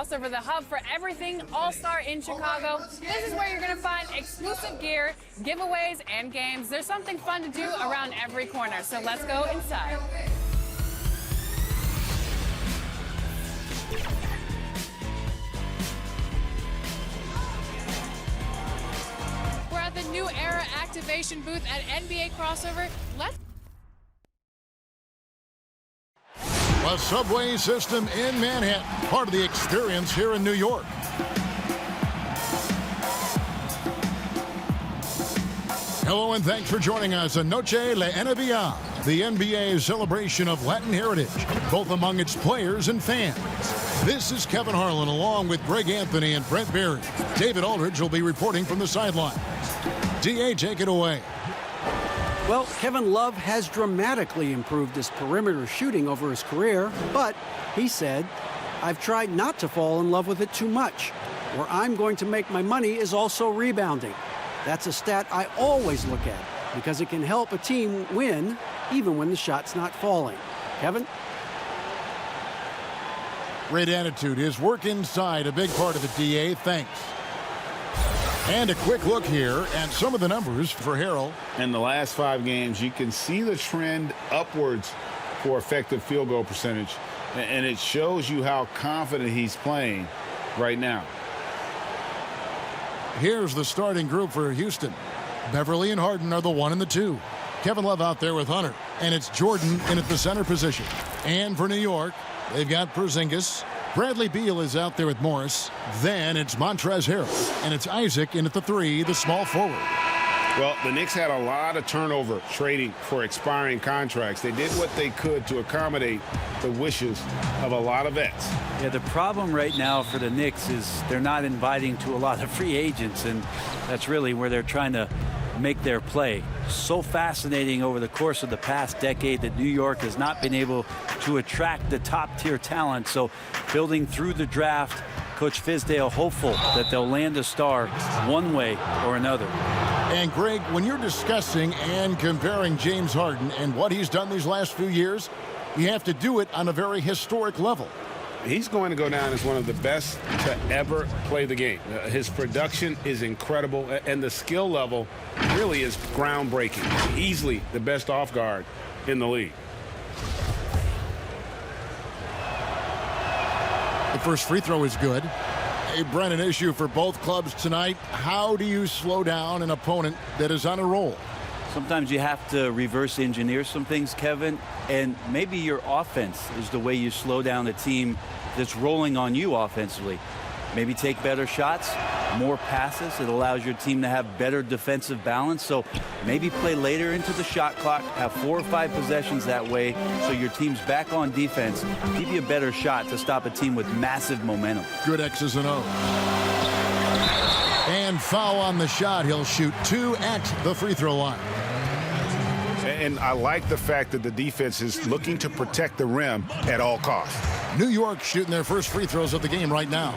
Crossover, the hub for everything All-Star in Chicago. This is where you're going to find exclusive gear, giveaways, and games. There's something fun to do around every corner, so let's go inside. We're at the New Era activation booth at NBA Crossover. Let's A subway system in Manhattan, part of the experience here in New York. Hello and thanks for joining us on Noche la IGNBA, the NBA's celebration of Latin heritage, both among its players and fans. This is Kevin Harlan along with Greg Anthony and Brent Berry. David Aldridge will be reporting from the sidelines. DA, take it away. Well, Kevin Love has dramatically improved his perimeter shooting over his career, but he said, "I've tried not to fall in love with it too much. Where I'm going to make my money is also rebounding. That's a stat I always look at because it can help a team win even when the shot's not falling." Kevin? Great attitude. His work inside, a big part of it, DA. Thanks. And a quick look here at some of the numbers for Harrell. In the last 5 games, you can see the trend upwards for effective field goal percentage, and it shows you how confident he's playing right now. Here's the starting group for Houston. Beverly and Harden are the 1 and the 2. Kevin Love out there with Hunter, and it's Jordan in at the center position. And for New York, they've got Porzingis. Bradley Beal is out there with Morris. Then it's Montrezl Harrell, and it's Isaac in at the 3, the small forward. Well, the Knicks had a lot of turnover trading for expiring contracts. They did what they could to accommodate the wishes of a lot of vets. Yeah, the problem right now for the Knicks is they're not inviting to a lot of free agents, and that's really where they're trying to make their play. So fascinating over the course of the past decade that New York has not been able to attract the top-tier talent. So building through the draft, Coach Fizdale hopeful that they'll land a star one way or another. And Greg, when you're discussing and comparing James Harden and what he's done these last few years, you have to do it on a very historic level. He's going to go down as one of the best to ever play the game. His production is incredible, and the skill level really is groundbreaking. Easily the best off guard in the league. The first free throw is good. Hey, Brent, an issue for both clubs tonight. How do you slow down an opponent that is on a roll? Sometimes you have to reverse engineer some things, Kevin, and maybe your offense is the way you slow down a team that's rolling on you offensively. Maybe take better shots, more passes. It allows your team to have better defensive balance. So maybe play later into the shot clock, have 4 or 5 possessions that way so your team's back on defense. Give you a better shot to stop a team with massive momentum. Good X's and O's. And foul on the shot. He'll shoot 2 at the free throw line. And I like the fact that the defense is looking to protect the rim at all costs. New York shooting their first free throws of the game right now.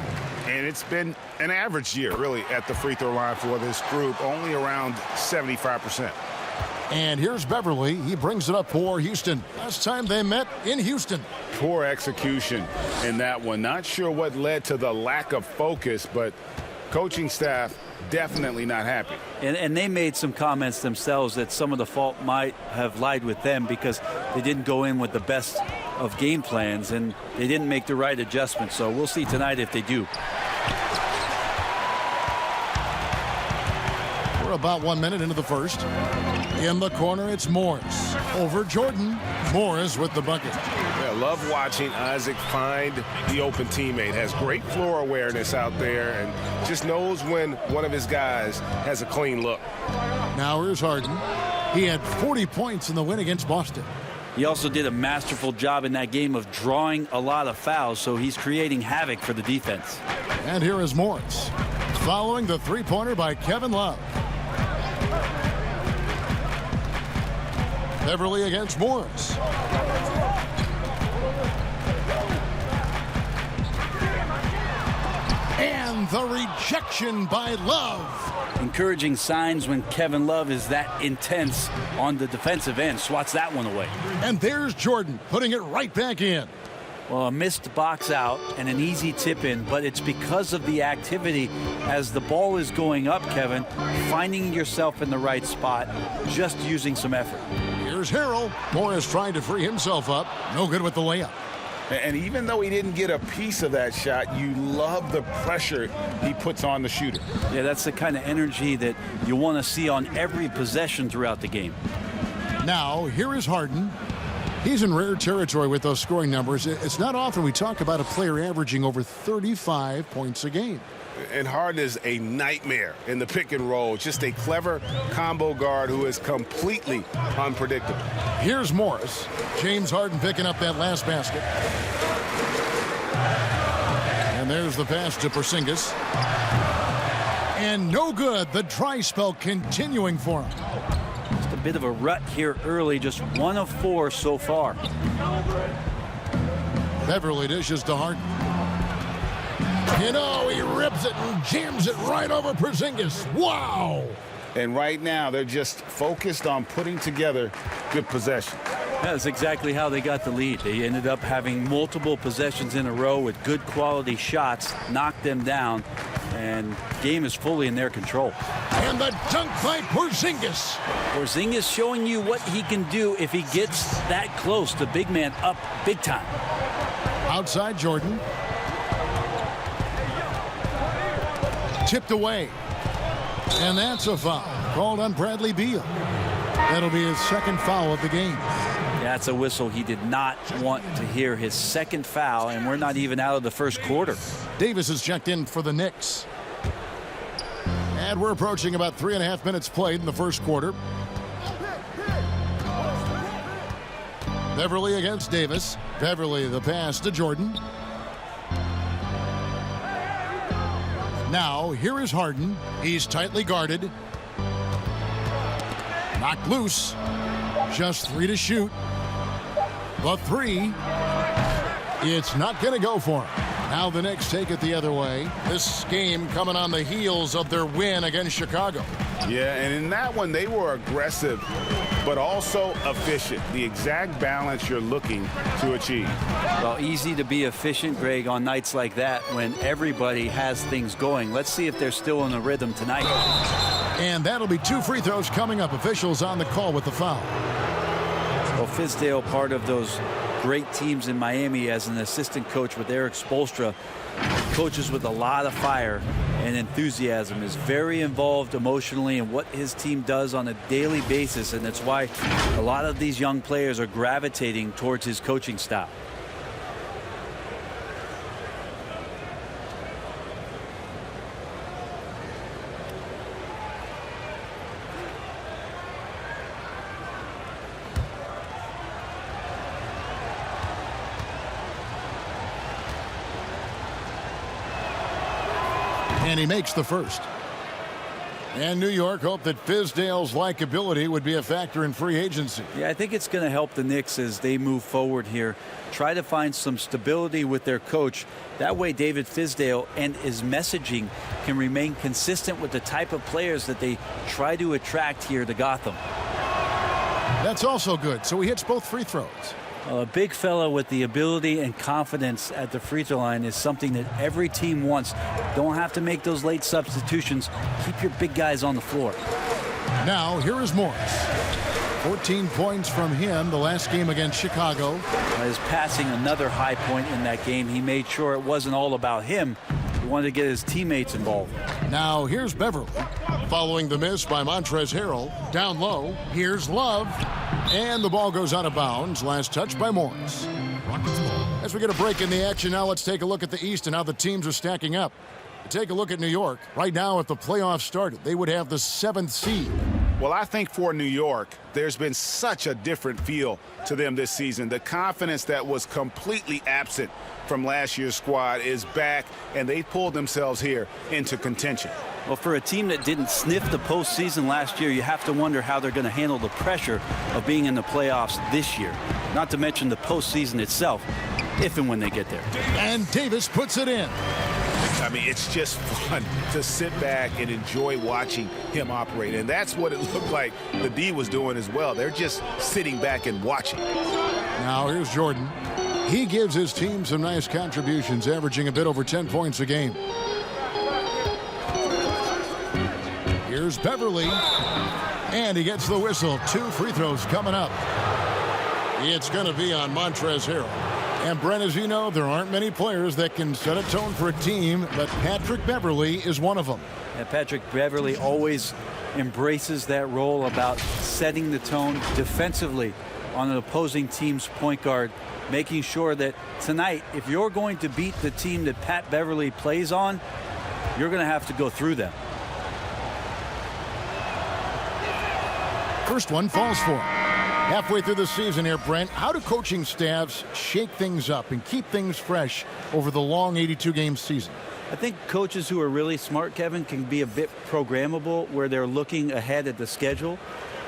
And it's been an average year, really, at the free throw line for this group, only around 75%. And here's Beverly. He brings it up for Houston. Last time they met in Houston. Poor execution in that one. Not sure what led to the lack of focus, but coaching staff definitely not happy. And they made some comments themselves that some of the fault might have lied with them because they didn't go in with the best of game plans and they didn't make the right adjustments. So we'll see tonight if they do. We're about 1 minute into the first. In the corner, it's Morris. Over Jordan. Morris with the bucket. Yeah, love watching Isaac find the open teammate. Has great floor awareness out there and just knows when one of his guys has a clean look. Now here's Harden. He had 40 points in the win against Boston. He also did a masterful job in that game of drawing a lot of fouls, so he's creating havoc for the defense. And here is Morris. Following the three-pointer by Kevin Love. Beverly against Morris. And the rejection by Love. Encouraging signs when Kevin Love is that intense on the defensive end. Swats that one away. And there's Jordan putting it right back in. Well, a missed box out and an easy tip in, but it's because of the activity as the ball is going up, Kevin, finding yourself in the right spot, just using some effort. Here's Harrell. Morris trying to free himself up. No good with the layup. And even though he didn't get a piece of that shot, you love the pressure he puts on the shooter. Yeah, that's the kind of energy that you want to see on every possession throughout the game. Now, here is Harden. He's in rare territory with those scoring numbers. It's not often we talk about a player averaging over 35 points a game. And Harden is a nightmare in the pick and roll. Just a clever combo guard who is completely unpredictable. Here's Morris. James Harden picking up that last basket. And there's the pass to Porzingis. And no good. The dry spell continuing for him. Just a bit of a rut here early. Just 1 of 4 so far. Beverly dishes to Harden. You know, he rips it and jams it right over Porzingis. Wow! And right now, they're just focused on putting together good possession. That's exactly how they got the lead. They ended up having multiple possessions in a row with good quality shots, knocked them down, and game is fully in their control. And the dunk by Porzingis. Porzingis showing you what he can do if he gets that close. The big man up big time. Outside Jordan. Tipped away. And that's a foul called on Bradley Beal. That'll be his second foul of the game. That's a whistle. He did not want to hear his second foul, and we're not even out of the first quarter. Davis is checked in for the Knicks. And we're approaching about 3.5 minutes played in the first quarter. Beverly against Davis. Beverly the pass to Jordan. Now, here is Harden. He's tightly guarded. Knocked loose. Just 3 to shoot. The 3. It's not going to go for him. Now the Knicks take it the other way. This game coming on the heels of their win against Chicago. Yeah, and in that one, they were aggressive, but also efficient. The exact balance you're looking to achieve. Well, easy to be efficient, Greg, on nights like that when everybody has things going. Let's see if they're still in a rhythm tonight. And that'll be 2 free throws coming up. Officials on the call with the foul. Well, Fizdale, part of those great teams in Miami as an assistant coach with Eric Spoelstra, coaches with a lot of fire and enthusiasm, is very involved emotionally in what his team does on a daily basis, and that's why a lot of these young players are gravitating towards his coaching style. And he makes the first. And New York hoped that Fizdale's likability would be a factor in free agency. Yeah, I think it's going to help the Knicks as they move forward here. Try to find some stability with their coach. That way David Fizdale and his messaging can remain consistent with the type of players that they try to attract here to Gotham. That's also good. So he hits both free throws. A big fella with the ability and confidence at the free throw line is something that every team wants. Don't have to make those late substitutions. Keep your big guys on the floor. Now, here is Morris. 14 points from him the last game against Chicago. His passing, another high point in that game. He made sure it wasn't all about him. He wanted to get his teammates involved. Now, here's Beverly. Following the miss by Montrezl Harrell. Down low, here's Love. And the ball goes out of bounds. Last touch by Morris. As we get a break in the action, now let's take a look at the East and how the teams are stacking up. Take a look at New York. Right now, if the playoffs started, they would have the 7th seed. Well, I think for New York, there's been such a different feel to them this season. The confidence that was completely absent from last year's squad is back, and they pulled themselves here into contention. Well, for a team that didn't sniff the postseason last year, you have to wonder how they're going to handle the pressure of being in the playoffs this year. Not to mention the postseason itself, if and when they get there. And Davis puts it in. I mean, it's just fun to sit back and enjoy watching him operate. And that's what it looked like the D was doing as well. They're just sitting back and watching. Now here's Jordan. He gives his team some nice contributions, averaging a bit over 10 points a game. Here's Beverly, and he gets the whistle. 2 free throws coming up. It's going to be on Montrezl Harrell. And Brent, as you know, there aren't many players that can set a tone for a team, but Patrick Beverly is one of them. And Patrick Beverly always embraces that role about setting the tone defensively on an opposing team's point guard, making sure that tonight, if you're going to beat the team that Pat Beverly plays on, you're going to have to go through them. First one falls for him. Halfway through the season here, Brent, how do coaching staffs shake things up and keep things fresh over the long 82-game season? I think coaches who are really smart, Kevin, can be a bit programmable where they're looking ahead at the schedule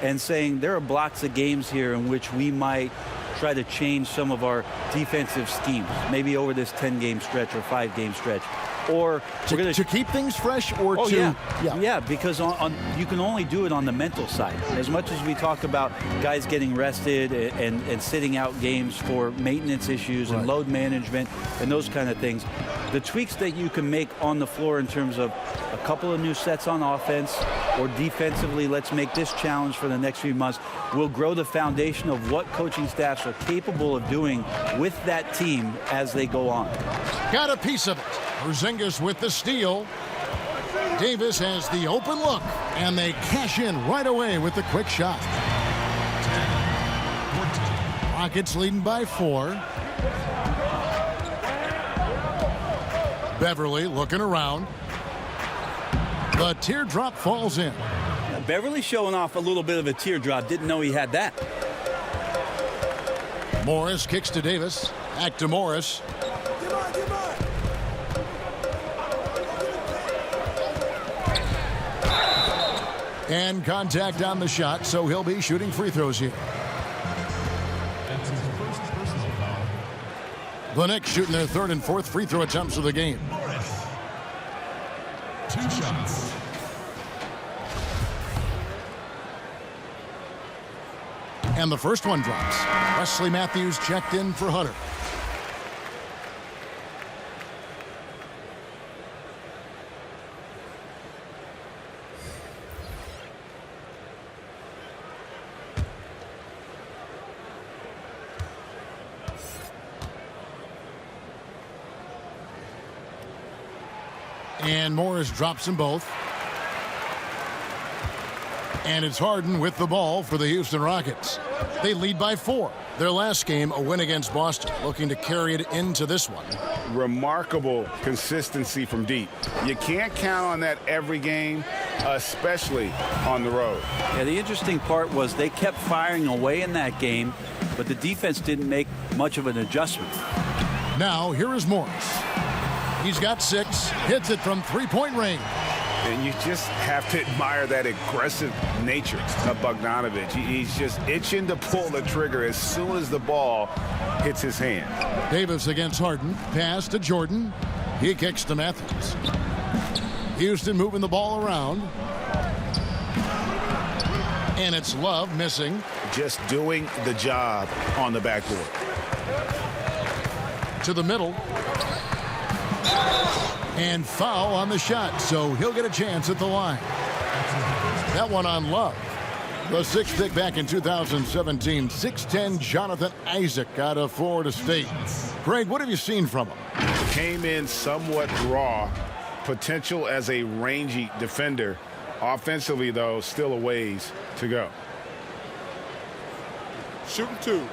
and saying there are blocks of games here in which we might try to change some of our defensive schemes, maybe over this 10-game stretch or 5-game stretch. Or we're going to keep things fresh, or yeah, because you can only do it on the mental side. As much as we talk about guys getting rested and sitting out games for maintenance issues and load management and those kind of things, the tweaks that you can make on the floor in terms of a couple of new sets on offense or defensively, let's make this challenge for the next few months, will grow the foundation of what coaching staffs are capable of doing with that team as they go on. Got a piece of it. Porzingis with the steal. Davis has the open look, and they cash in right away with the quick shot. Rockets leading by 4. Beverly looking around. The teardrop falls in. Beverly showing off a little bit of a teardrop. Didn't know he had that. Morris kicks to Davis. Back to Morris. And contact on the shot, so he'll be shooting free throws here. The Knicks shooting their 3rd and 4th free throw attempts of the game. 2 shots. And the first one drops. Wesley Matthews checked in for Hunter. And Morris drops them both. And it's Harden with the ball for the Houston Rockets. They lead by 4. Their last game, a win against Boston, looking to carry it into this one. Remarkable consistency from deep. You can't count on that every game, especially on the road. Yeah, the interesting part was they kept firing away in that game, but the defense didn't make much of an adjustment. Now, here is Morris. He's got 6, hits it from 3-point range. And you just have to admire that aggressive nature of Bogdanović. He's just itching to pull the trigger as soon as the ball hits his hand. Davis against Harden. Pass to Jordan. He kicks to Matthews. Houston moving the ball around. And it's Love missing. Just doing the job on the backboard. To the middle. And foul on the shot, so he'll get a chance at the line. That one on Love. The 6th pick back in 2017. 6'10" Jonathan Isaac out of Florida State. Greg, what have you seen from him? Came in somewhat raw. Potential as a rangy defender. Offensively, though, still a ways to go. Shooting 2.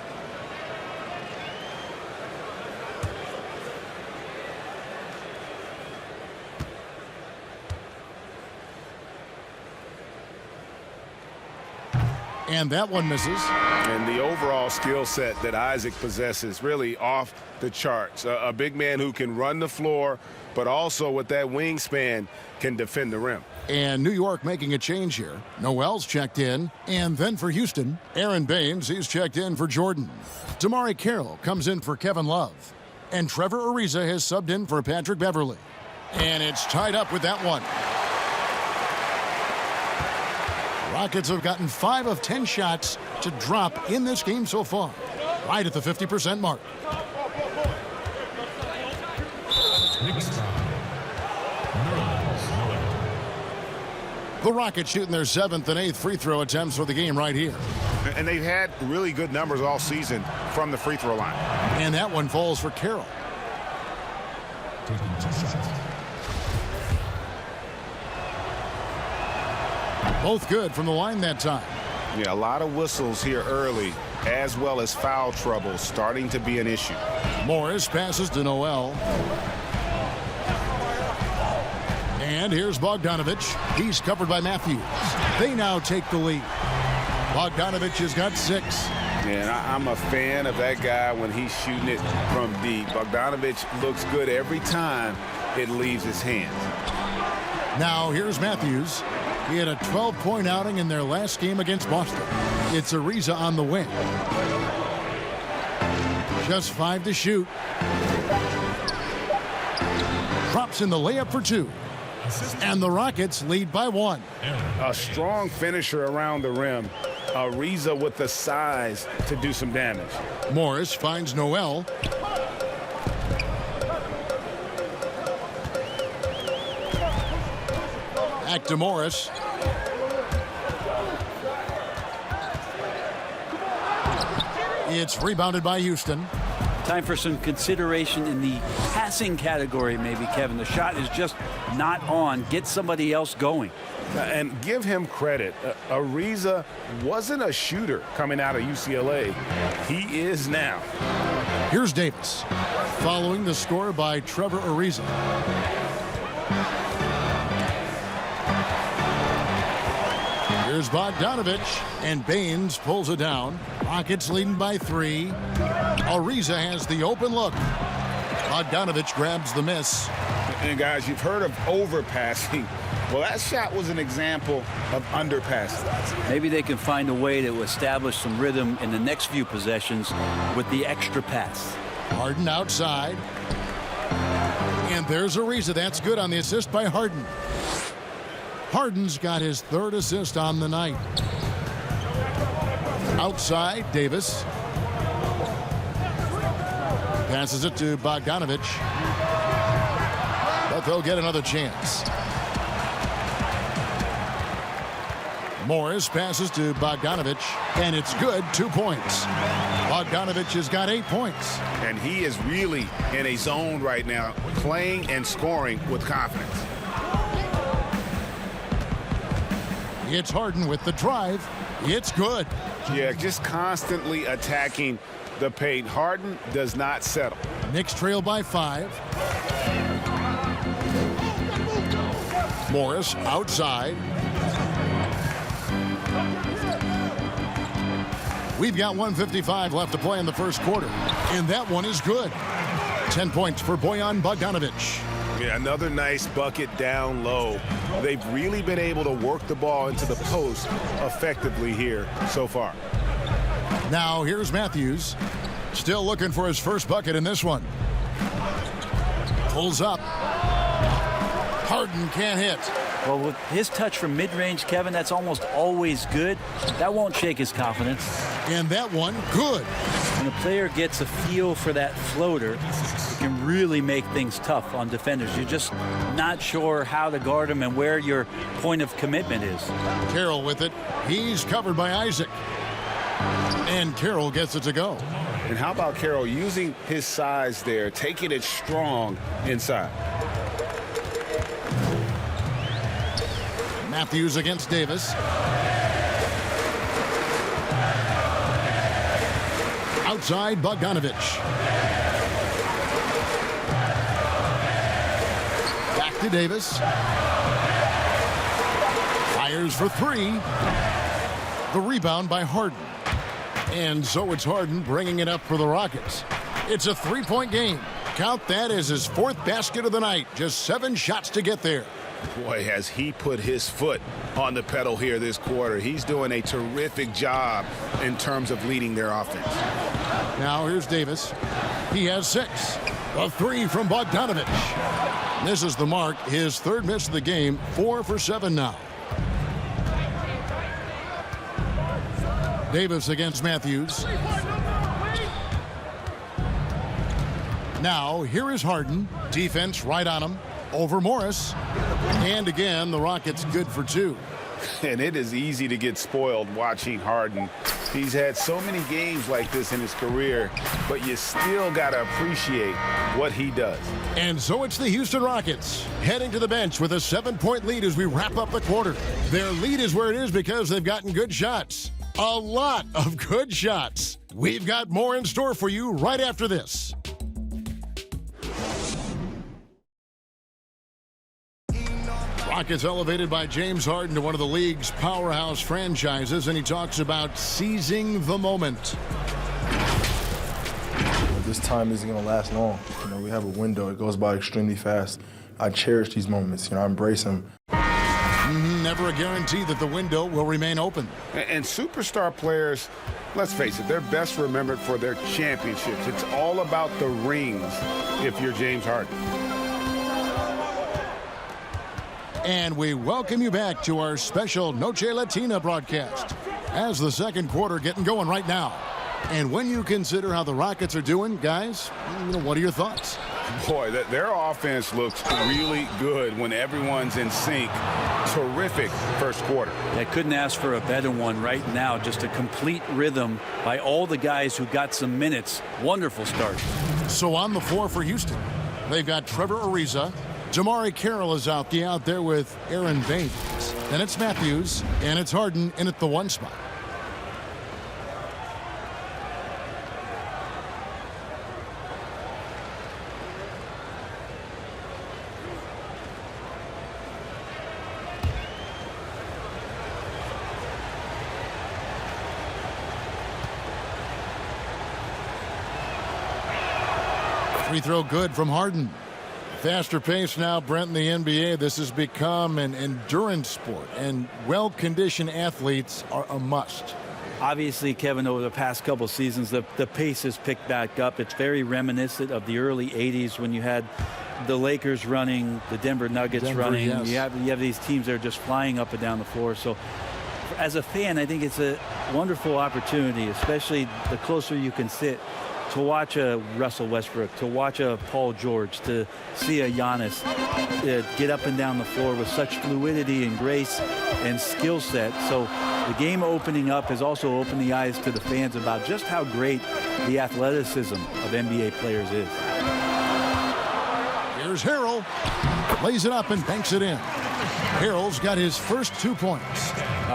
And that one misses. And the overall skill set that Isaac possesses really off the charts. A big man who can run the floor, but also with that wingspan can defend the rim. And New York making a change here. Noel's checked in. And then for Houston, Aaron Baines, he's checked in for Jordan. Damari Carroll comes in for Kevin Love. And Trevor Ariza has subbed in for Patrick Beverly. And it's tied up with that one. Rockets have gotten 5 of 10 shots to drop in this game so far, right at the 50% mark. The Rockets shooting their 7th and 8th free throw attempts for the game right here. And they've had really good numbers all season from the free throw line. And that one falls for Carroll. Both good from the line that time. Yeah, a lot of whistles here early, as well as foul trouble starting to be an issue. Morris passes to Noel. And here's Bogdanovich. He's covered by Matthews. They now take the lead. Bogdanovich has got 6. And I'm a fan of that guy when he's shooting it from deep. Bogdanovich looks good every time it leaves his hands. Now here's Matthews. He had a 12-point outing in their last game against Boston. It's Ariza on the wing. Just 5 to shoot. Drops in the layup for 2. And the Rockets lead by 1. A strong finisher around the rim. Ariza with the size to do some damage. Morris finds Noel. Back to Morris. It's rebounded by Houston. Time for some consideration in the passing category, maybe, Kevin. The shot is just not on. Get somebody else going. And give him credit. Ariza wasn't a shooter coming out of UCLA. He is now. Here's Davis. Following the score by Trevor Ariza. Here's Bogdanovich, and Baines pulls it down. Rockets leading by 3. Ariza has the open look. Bogdanovich grabs the miss. And guys, you've heard of overpassing. Well, that shot was an example of underpassing. Maybe they can find a way to establish some rhythm in the next few possessions with the extra pass. Harden outside. And there's Ariza. That's good on the assist by Harden. Harden's got his 3rd assist on the night. Outside, Davis. Passes it to Bogdanovich. But they'll get another chance. Morris passes to Bogdanovich, and it's good. 2 points. Bogdanovich has got 8 points. And he is really in a zone right now, playing and scoring with confidence. It's Harden with the drive. It's good. Yeah, just constantly attacking the paint. Harden does not settle. Knicks trail by 5. Morris outside. We've got 1:55 left to play in the first quarter, and that one is good. 10 points for Bojan Bogdanovich. Yeah, another nice bucket down low. They've really been able to work the ball into the post effectively here so far. Now here's Matthews. Still looking for his first bucket in this one. Pulls up. Harden can't hit. Well, with his touch from mid-range, Kevin, that's almost always good. That won't shake his confidence. And that one, good. When a player gets a feel for that floater, it can really make things tough on defenders. You're just not sure how to guard him and where your point of commitment is. Carroll with it. He's covered by Isaac. And Carroll gets it to go. And how about Carroll using his size there, taking it strong inside? Matthews against Davis. Outside, Bogdanovich. Back to Davis. Fires for 3. The rebound by Harden. And so it's Harden bringing it up for the Rockets. It's a 3-point game. Count that as his 4th basket of the night. Just 7 shots to get there. Boy, has he put his foot on the pedal here this quarter. He's doing a terrific job in terms of leading their offense. Now here's Davis. He has 6. A 3 from Bogdanovich. Misses the mark. His 3rd miss of the game. 4 for 7 now. Davis against Matthews. Now here is Harden. Defense right on him. Over Morris. And again, the Rockets good for 2. And it is easy to get spoiled watching Harden. He's had so many games like this in his career, but you still got to appreciate what he does. And so it's the Houston Rockets heading to the bench with a 7-point lead as we wrap up the quarter. Their lead is where it is because they've gotten good shots. A lot of good shots. We've got more in store for you right after this. Rockets elevated by James Harden to one of the league's powerhouse franchises, and he talks about seizing the moment. This time isn't going to last long. We have a window. It goes by extremely fast. I cherish these moments. I embrace them. Never a guarantee that the window will remain open. And superstar players, let's face it, they're best remembered for their championships. It's all about the rings if you're James Harden. And we welcome you back to our special Noche Latina broadcast as the second quarter getting going right now. And when you consider how the Rockets are doing, guys, what are your thoughts? Boy, their offense looks really good when everyone's in sync. Terrific first quarter. I couldn't ask for a better one right now. Just a complete rhythm by all the guys who got some minutes. Wonderful start. So on the floor for Houston, they've got Trevor Ariza. Jamari Carroll is out there with Aaron Baines. Then it's Matthews, and it's Harden in at the 1 spot. Free throw good from Harden. Faster pace now, Brent, in the NBA. This has become an endurance sport, and well-conditioned athletes are a must. Obviously, Kevin, over the past couple seasons, the pace has picked back up. It's very reminiscent of the early 80s when you had the Lakers running, the Denver Nuggets running. Yes. You have these teams that are just flying up and down the floor. So as a fan, I think it's a wonderful opportunity, especially the closer you can sit, to watch a Russell Westbrook, to watch a Paul George, to see a Giannis get up and down the floor with such fluidity and grace and skill set. So the game opening up has also opened the eyes to the fans about just how great the athleticism of NBA players is. Here's Harrell. Lays it up and banks it in. Harrell's got his first 2 points.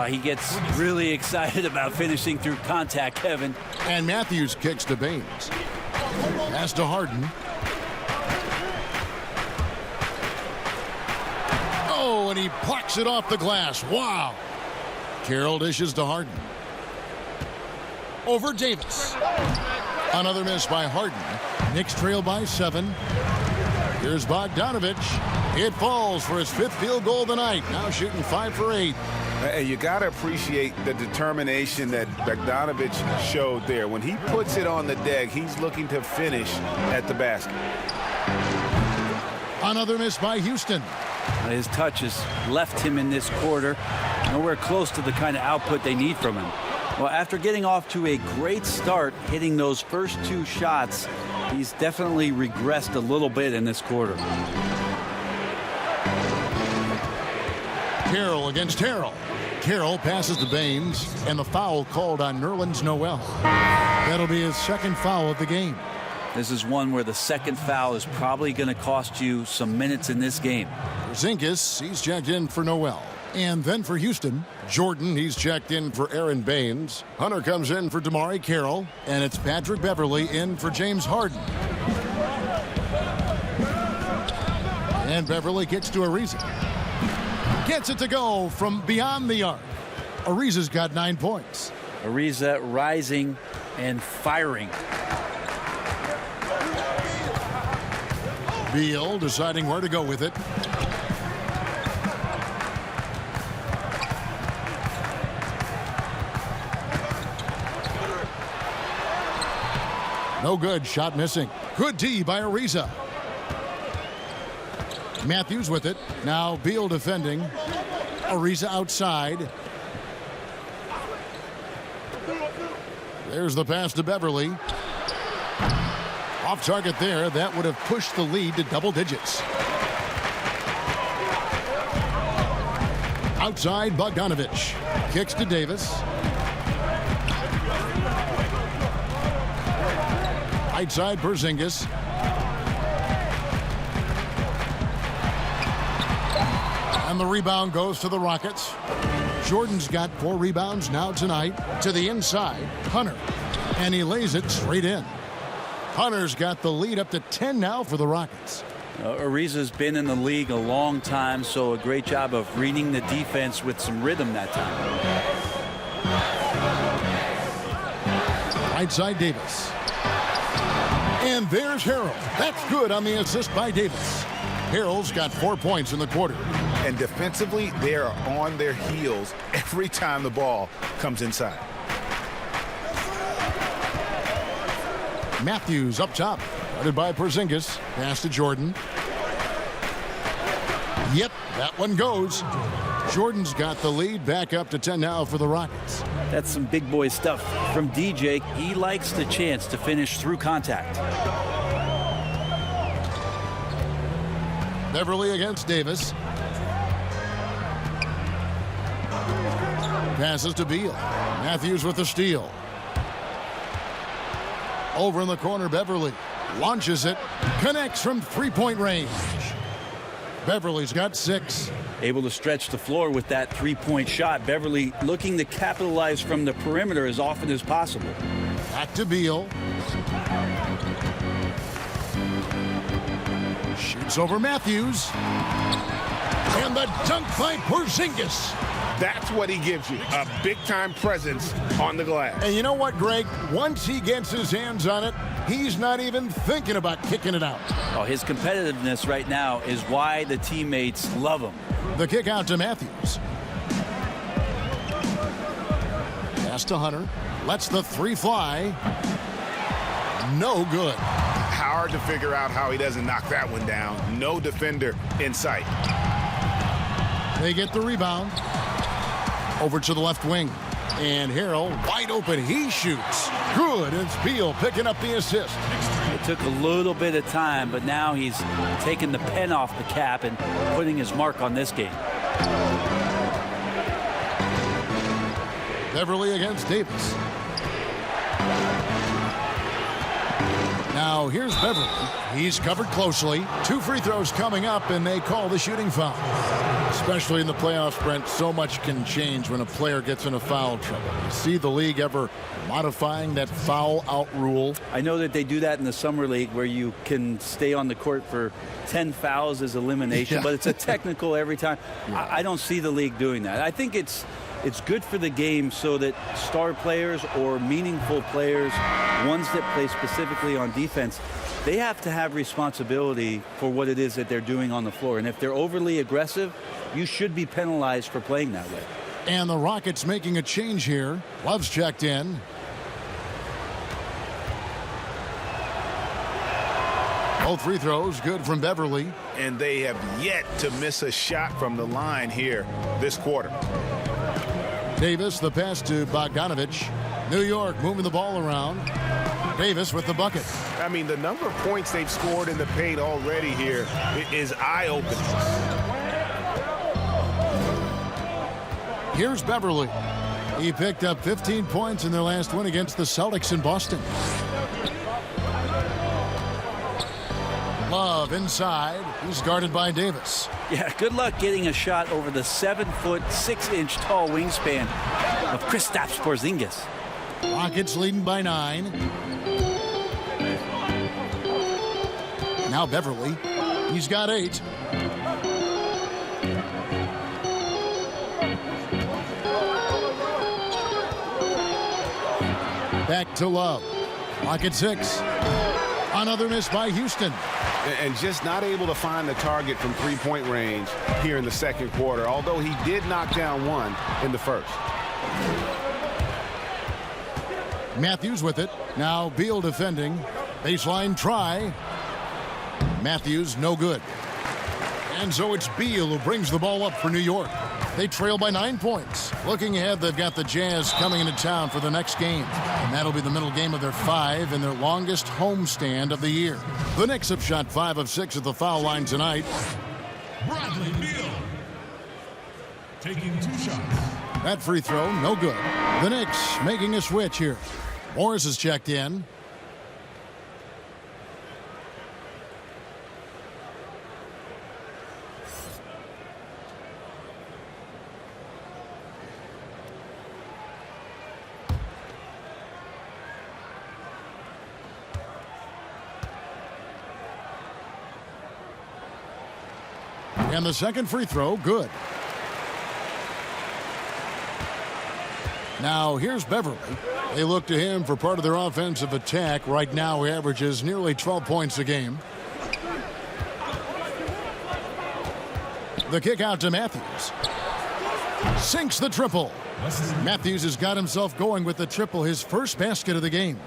He gets really excited about finishing through contact, Kevin. And Matthews kicks to Baines. Pass to Harden. Oh, and he plucks it off the glass. Wow. Carroll dishes to Harden. Over Davis. Another miss by Harden. Knicks trail by 7. Here's Bogdanovich. It falls for his 5th field goal of the night. Now shooting 5 for 8. You got to appreciate the determination that Bogdanovich showed there. When he puts it on the deck, he's looking to finish at the basket. Another miss by Houston. His touch has left him in this quarter. Nowhere close to the kind of output they need from him. Well, after getting off to a great start, hitting those first 2 shots, he's definitely regressed a little bit in this quarter. Carroll against Harrell. Carroll passes to Baines, and the foul called on Nerlens Noel. That'll be his 2nd foul of the game. This is one where the 2nd foul is probably going to cost you some minutes in this game. Porzingis, he's checked in for Noel. And then for Houston, Jordan, he's checked in for Aaron Baines. Hunter comes in for Damari Carroll, and it's Patrick Beverley in for James Harden. And Beverley gets to Ariza. Gets it to go from beyond the arc. Ariza's got 9 points. Ariza rising and firing. Beal deciding where to go with it. No good. Shot missing. Good D by Ariza. Matthews with it. Now Beal defending. Ariza outside. There's the pass to Beverley. Off target there. That would have pushed the lead to double digits. Outside, Bogdanovich. Kicks to Davis. Right side, Porzingis. And the rebound goes to the Rockets. Jordan's got 4 rebounds now tonight. To the inside, Hunter. And he lays it straight in. Hunter's got the lead up to 10 now for the Rockets. Ariza's been in the league a long time, so a great job of reading the defense with some rhythm that time. Right side, Davis. And there's Harrell. That's good on the assist by Davis. Harrell's got 4 points in the quarter. And defensively, they are on their heels every time the ball comes inside. Matthews up top. Guarded by Porzingis. Pass to Jordan. Yep, that one goes. Jordan's got the lead. Back up to 10 now for the Rockets. That's some big boy stuff from DJ. He likes the chance to finish through contact. Beverly against Davis. Passes to Beal. Matthews with the steal. Over in the corner, Beverly launches it. Connects from three-point range. Beverly's got 6. Able to stretch the floor with that three-point shot. Beverly looking to capitalize from the perimeter as often as possible. Back to Beal. Shoots over Matthews. And the dunk by Porzingis. That's what he gives you, a big-time presence on the glass. And you know what, Greg? Once he gets his hands on it, he's not even thinking about kicking it out. Oh, his competitiveness right now is why the teammates love him. The kick out to Matthews. Pass to Hunter. Lets the 3 fly. No good. Hard to figure out how he doesn't knock that one down. No defender in sight. They get the rebound. Over to the left wing. And Harrell wide open. He shoots. Good. It's Beal picking up the assist. It took a little bit of time, but now he's taking the pen off the cap and putting his mark on this game. Beverly against Davis. Now here's Beverly. He's covered closely. 2 free throws coming up, and they call the shooting foul. Especially in the playoffs, Brent, so much can change when a player gets in a foul trouble. You see the league ever modifying that foul out rule? I know that they do that in the summer league where you can stay on the court for 10 fouls as elimination, but it's a technical every time. Yeah. I don't see the league doing that. I think it's good for the game so that star players or meaningful players, ones that play specifically on defense, they have to have responsibility for what it is that they're doing on the floor. And if they're overly aggressive, you should be penalized for playing that way. And the Rockets making a change here. Love's checked in. Both free throws good from Beverly. And they have yet to miss a shot from the line here this quarter. Davis, the pass to Bogdanovich. New York moving the ball around. Davis with the bucket. I mean, the number of points they've scored in the paint already here is eye-opening. Here's Beverly. He picked up 15 points in their last win against the Celtics in Boston. Love inside. He's guarded by Davis. Yeah, good luck getting a shot over the 7-foot, 6-inch tall wingspan of Kristaps Porzingis. Rockets leading by 9. Now Beverly. He's got 8. Back to Love. Rocket 6. Another miss by Houston. And just not able to find the target from three-point range here in the second quarter, although he did knock down one in the first. Matthews with it. Now Beal defending. Baseline try. Matthews no good. And so it's Beal who brings the ball up for New York. They trail by 9 points. Looking ahead, they've got the Jazz coming into town for the next game. And that'll be the middle game of their 5 and their longest homestand of the year. The Knicks have shot 5 of 6 at the foul line tonight. taking 2 shots. That free throw, no good. The Knicks making a switch here. Morris is checked in. And the second free throw, good. Now here's Beverly. They look to him for part of their offensive attack. Right now he averages nearly 12 points a game. The kick out to Matthews. Sinks the triple. Matthews has got himself going with the triple, his first basket of the game.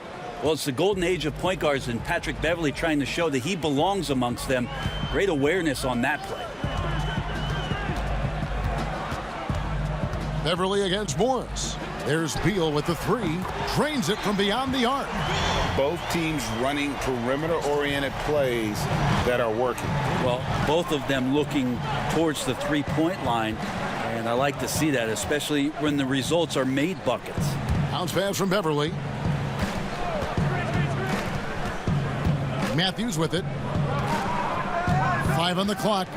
Well, it's the golden age of point guards, and Patrick Beverly trying to show that he belongs amongst them. Great awareness on that play. Beverly against Morris. There's Beal with the three. Drains it from beyond the arc. Both teams running perimeter-oriented plays that are working. Well, both of them looking towards the three-point line, and I like to see that, especially when the results are made buckets. Bounce pass from Beverly. Matthews with it. 5 on the clock.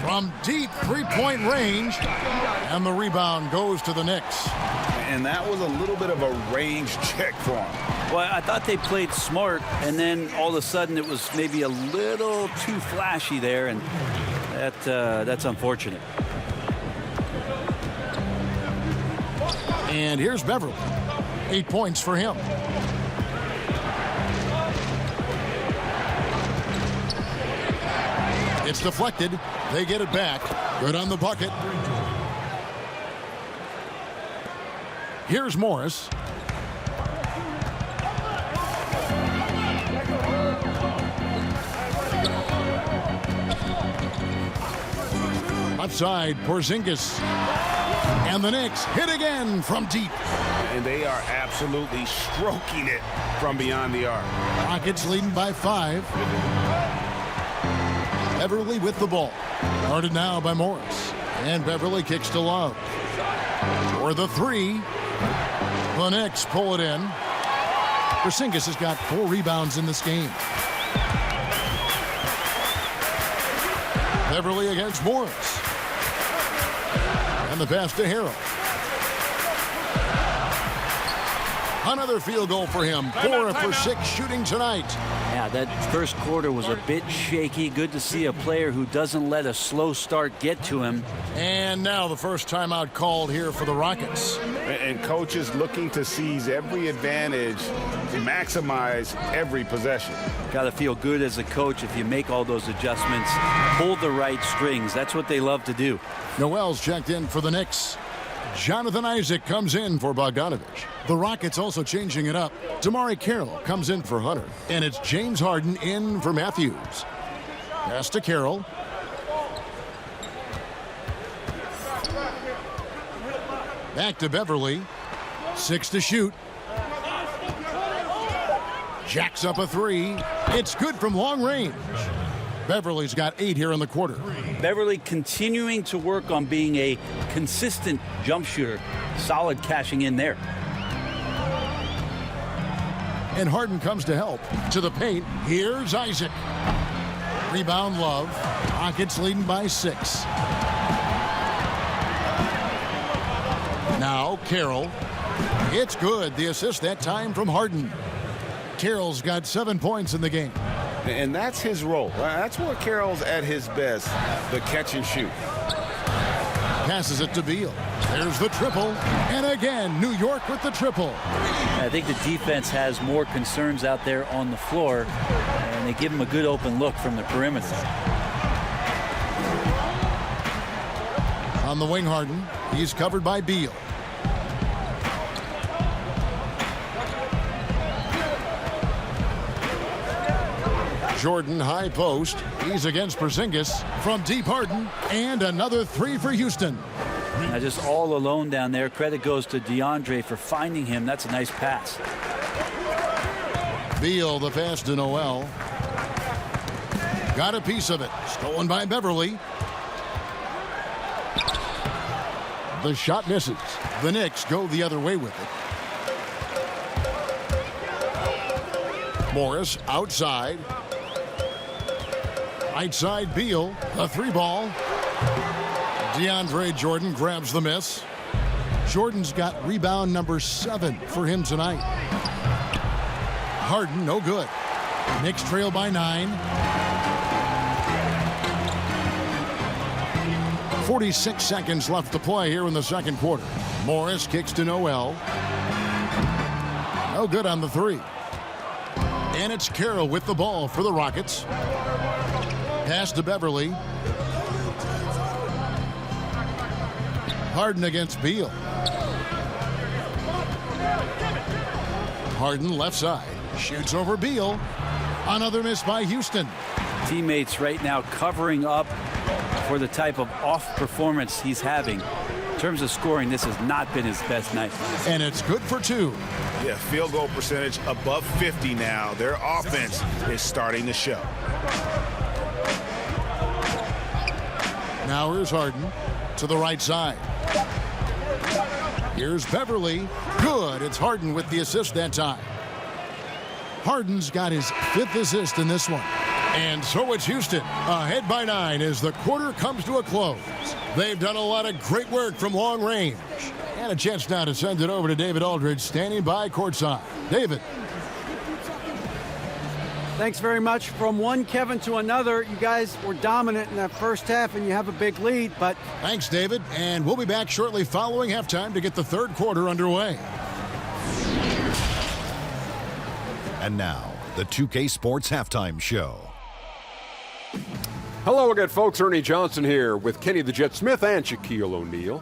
From deep three-point range, and the rebound goes to the Knicks. And that was a little bit of a range check for him. Well, I thought they played smart, and then all of a sudden it was maybe a little too flashy there, and that's unfortunate. And here's Beverly. 8 points for him. It's deflected. They get it back. Good on the bucket. Here's Morris. Outside, Porzingis. And the Knicks hit again from deep. And they are absolutely stroking it from beyond the arc. Rockets leading by 5. Beverly with the ball. Guarded now by Morris. And Beverly kicks to Love. For the three. The Knicks pull it in. Porzingis has got 4 rebounds in this game. Beverly against Morris. And the pass to Harrell. Another field goal for him. 4 for 6 shooting tonight. Yeah, that first quarter was a bit shaky. Good to see a player who doesn't let a slow start get to him. And now the first timeout called here for the Rockets. And coaches looking to seize every advantage to maximize every possession. Got to feel good as a coach if you make all those adjustments. Pull the right strings. That's what they love to do. Noel's checked in for the Knicks. Jonathan Isaac comes in for Bogdanovich. The Rockets also changing it up. Damari Carroll comes in for Hunter. And it's James Harden in for Matthews. Pass to Carroll. Back to Beverly. 6 to shoot. Jacks up a 3. It's good from long range. Beverly's got 8 here in the quarter. Beverly continuing to work on being a consistent jump shooter. Solid cashing in there. And Harden comes to help. To the paint. Here's Isaac. Rebound Love. Rockets leading by 6. Now Carroll. It's good. The assist that time from Harden. Carroll's got 7 points in the game. And that's his role. That's where Carroll's at his best, the catch and shoot. Passes it to Beal. There's the triple. And again, New York with the triple. I think the defense has more concerns out there on the floor, and they give him a good open look from the perimeter. On the wing, Harden. He's covered by Beal. Jordan high post. He's against Porzingis from deep. Harden, and another 3 for Houston. Now just all alone down there. Credit goes to DeAndre for finding him. That's a nice pass. Beal the pass to Noel. Got a piece of it. Stolen by Beverly. The shot misses. The Knicks go the other way with it. Morris outside. Right side, Beal. The three ball. DeAndre Jordan grabs the miss. Jordan's got rebound number 7 for him tonight. Harden, no good. Knicks trail by 9. 46 seconds left to play here in the second quarter. Morris kicks to Noel. No good on the 3. And it's Carroll with the ball for the Rockets. Pass to Beverly. Harden against Beal. Harden left side. Shoots over Beal. Another miss by Houston. Teammates right now covering up for the type of off performance he's having. In terms of scoring, this has not been his best night. And it's good for 2. Yeah, field goal percentage above 50 now. Their offense is starting to show. Now here's Harden to the right side. Here's Beverly. Good. It's Harden with the assist that time. Harden's got his 5th assist in this one. And so it's Houston ahead by 9 as the quarter comes to a close. They've done a lot of great work from long range. And a chance now to send it over to David Aldridge standing by courtside. David. Thanks very much. From one Kevin to another, you guys were dominant in that first half and you have a big lead, but... Thanks, David. And we'll be back shortly following halftime to get the third quarter underway. And now, the 2K Sports Halftime Show. Hello again, folks. Ernie Johnson here with Kenny the Jet Smith and Shaquille O'Neal.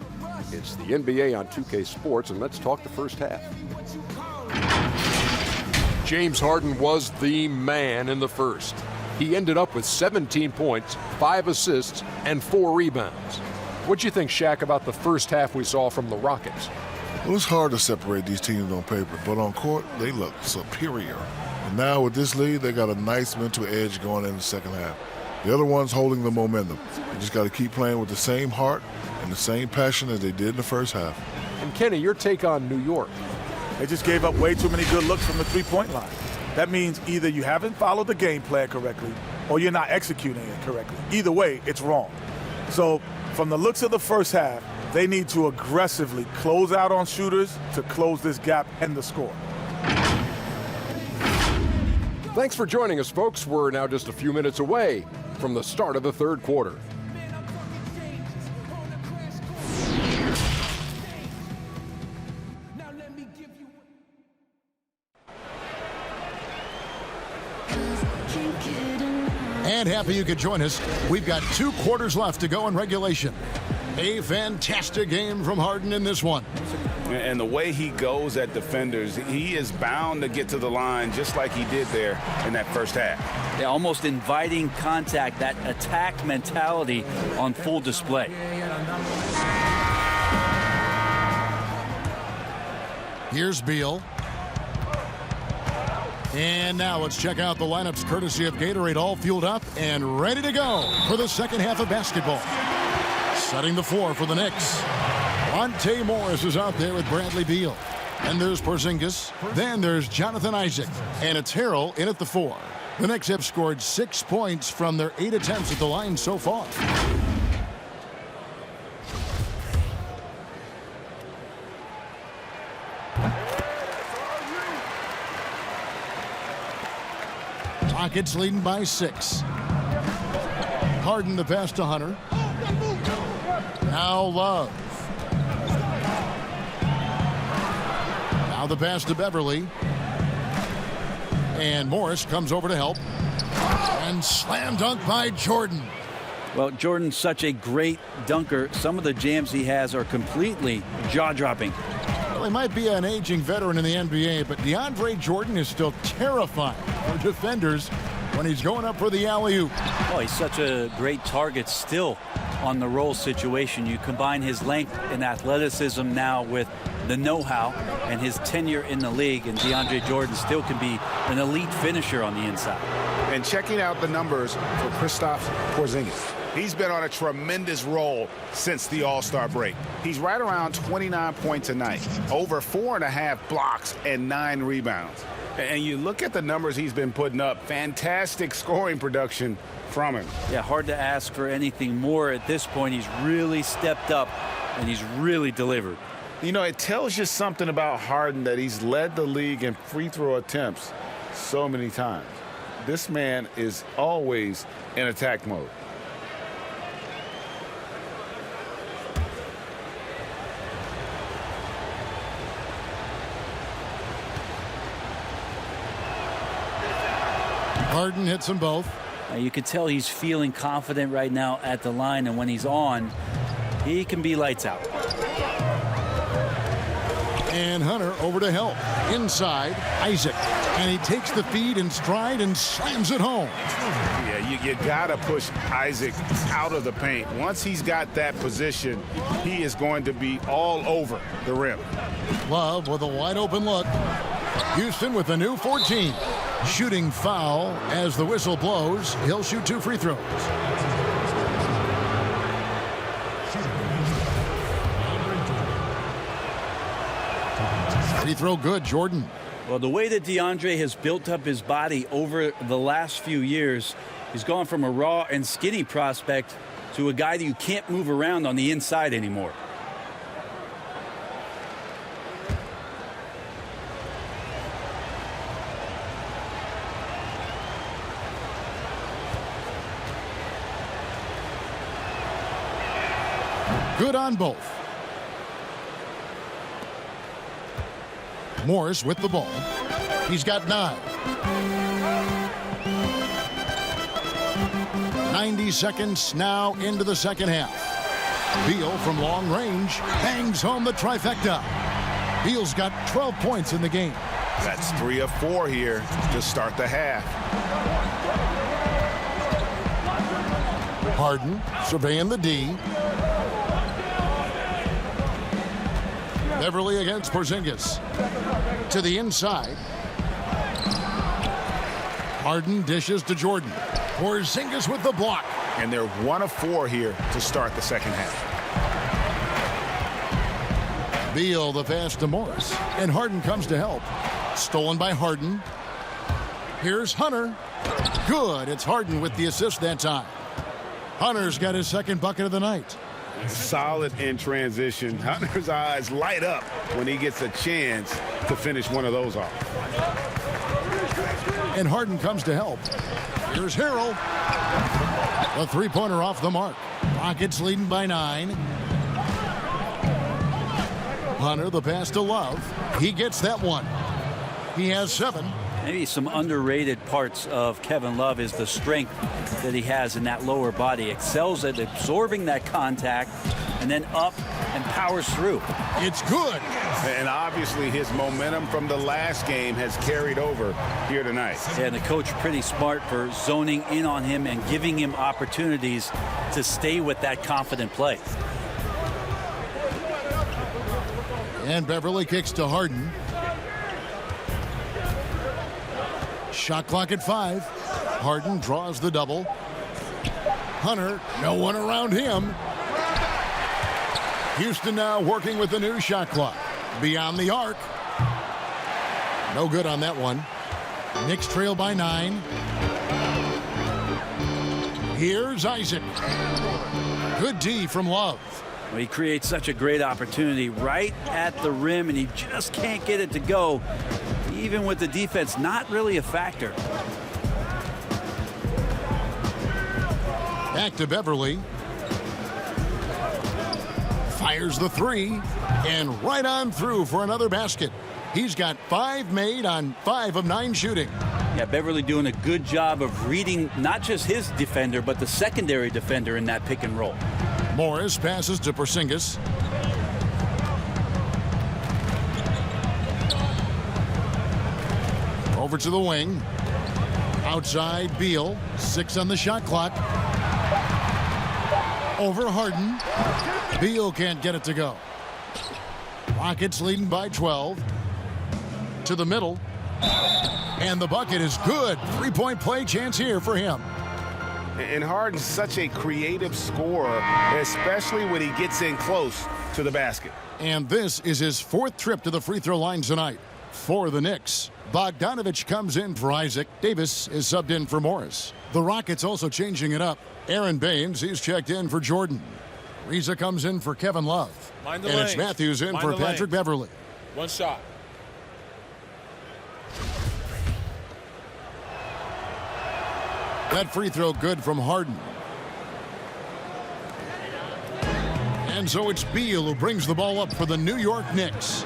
It's the NBA on 2K Sports, and let's talk the first half. James Harden was the man in the first. He ended up with 17 points, 5 assists, and 4 rebounds. What'd you think, Shaq, about the first half we saw from the Rockets? It was hard to separate these teams on paper, but on court, they look superior. And now with this lead, they got a nice mental edge going in the second half. The other one's holding the momentum. You just got to keep playing with the same heart and the same passion as they did in the first half. And Kenny, your take on New York? They just gave up way too many good looks from the three-point line. That means either you haven't followed the game plan correctly or you're not executing it correctly. Either way, it's wrong. So from the looks of the first half, they need to aggressively close out on shooters to close this gap and the score. Thanks for joining us, folks. We're now just a few minutes away from the start of the third quarter. And happy you could join us. We've got 2 quarters left to go in regulation. A fantastic game from Harden in this one. And the way he goes at defenders, he is bound to get to the line just like he did there in that first half. Yeah, almost inviting contact, that attack mentality on full display. Here's Beal. And now let's check out the lineups courtesy of Gatorade, all fueled up and ready to go for the second half of basketball. Setting the floor for the Knicks. Monte Morris is out there with Bradley Beal. And there's Porzingis. Then there's Jonathan Isaac. And it's Harrell in at the 4. The Knicks have scored 6 points from their 8 attempts at the line so far. Rockets leading by 6. Harden the pass to Hunter. Now Love. Now the pass to Beverly. And Morris comes over to help. And slam dunk by Jordan. Well, Jordan's such a great dunker. Some of the jams he has are completely jaw-dropping. Well, he might be an aging veteran in the NBA, but DeAndre Jordan is still terrifying for defenders when he's going up for the alley-oop. Oh, he's such a great target still on the roll situation. You combine his length and athleticism now with the know-how and his tenure in the league, and DeAndre Jordan still can be an elite finisher on the inside. And checking out the numbers for Kristaps Porzingis. He's been on a tremendous roll since the All-Star break. He's right around 29 points a night, over 4.5 blocks and 9 rebounds. And you look at the numbers he's been putting up, fantastic scoring production from him. Yeah, hard to ask for anything more at this point. He's really stepped up, and he's really delivered. You know, it tells you something about Harden that he's led the league in free throw attempts so many times. This man is always in attack mode. Harden hits them both. You could tell he's feeling confident right now at the line, and when he's on, he can be lights out. And Hunter over to help. Inside, Isaac. And he takes the feed in stride and slams it home. Yeah, you got to push Isaac out of the paint. Once he's got that position, he is going to be all over the rim. Love with a wide open look. Houston with a new 14. Shooting foul as the whistle blows. He'll shoot 2 free throws. Steady throw good, Jordan. Well, the way that DeAndre has built up his body over the last few years, he's gone from a raw and skinny prospect to a guy that you can't move around on the inside anymore. Good on both. Morris with the ball. He's got 9. 90 seconds now into the second half. Beal from long range bangs home the trifecta. Beal's got 12 points in the game. That's 3 of 4 here to start the half. Harden surveying the D. Beverly against Porzingis. To the inside. Harden dishes to Jordan. Porzingis with the block. And they're 1 of 4 here to start the second half. Beal the pass to Morris. And Harden comes to help. Stolen by Harden. Here's Hunter. Good. It's Harden with the assist that time. Hunter's got his second bucket of the night. Solid in transition. Hunter's eyes light up when he gets a chance to finish one of those off. And Harden comes to help. Here's Harrell. The three-pointer off the mark. Rockets leading by 9. Hunter the pass to Love. He gets that one. He has 7. Maybe some underrated parts of Kevin Love is the strength that he has in that lower body. Excels at absorbing that contact and then up and powers through. It's good. And obviously his momentum from the last game has carried over here tonight. And the coach pretty smart for zoning in on him and giving him opportunities to stay with that confident play. And Beverly kicks to Harden. Shot clock at 5. Harden draws the double. Hunter, no one around him. Houston now working with the new shot clock. Beyond the arc. No good on that one. Knicks trail by 9. Here's Isaac. Good D from Love. Well, he creates such a great opportunity right at the rim, and he just can't get it to go. Even with the defense not really a factor. Back to Beverly. Fires the 3 and right on through for another basket. He's got 5 made on 5 of 9 shooting. Yeah, Beverly doing a good job of reading not just his defender, but the secondary defender in that pick and roll. Morris passes to Porzingis. Over to the wing. Outside Beal. 6 on the shot clock. Over Harden. Beal can't get it to go. Rockets leading by 12. To the middle. And the bucket is good. Three-point play chance here for him. And Harden's such a creative scorer, especially when he gets in close to the basket. And this is his fourth trip to the free throw line tonight for the Knicks. Bogdanovich comes in for Isaac. Davis is subbed in for Morris. The Rockets also changing it up. Aaron Baines, he's checked in for Jordan. Reza comes in for Kevin Love. And it's Matthews in for Patrick Beverly. One shot. That free throw good from Harden. And so it's Beal who brings the ball up for the New York Knicks.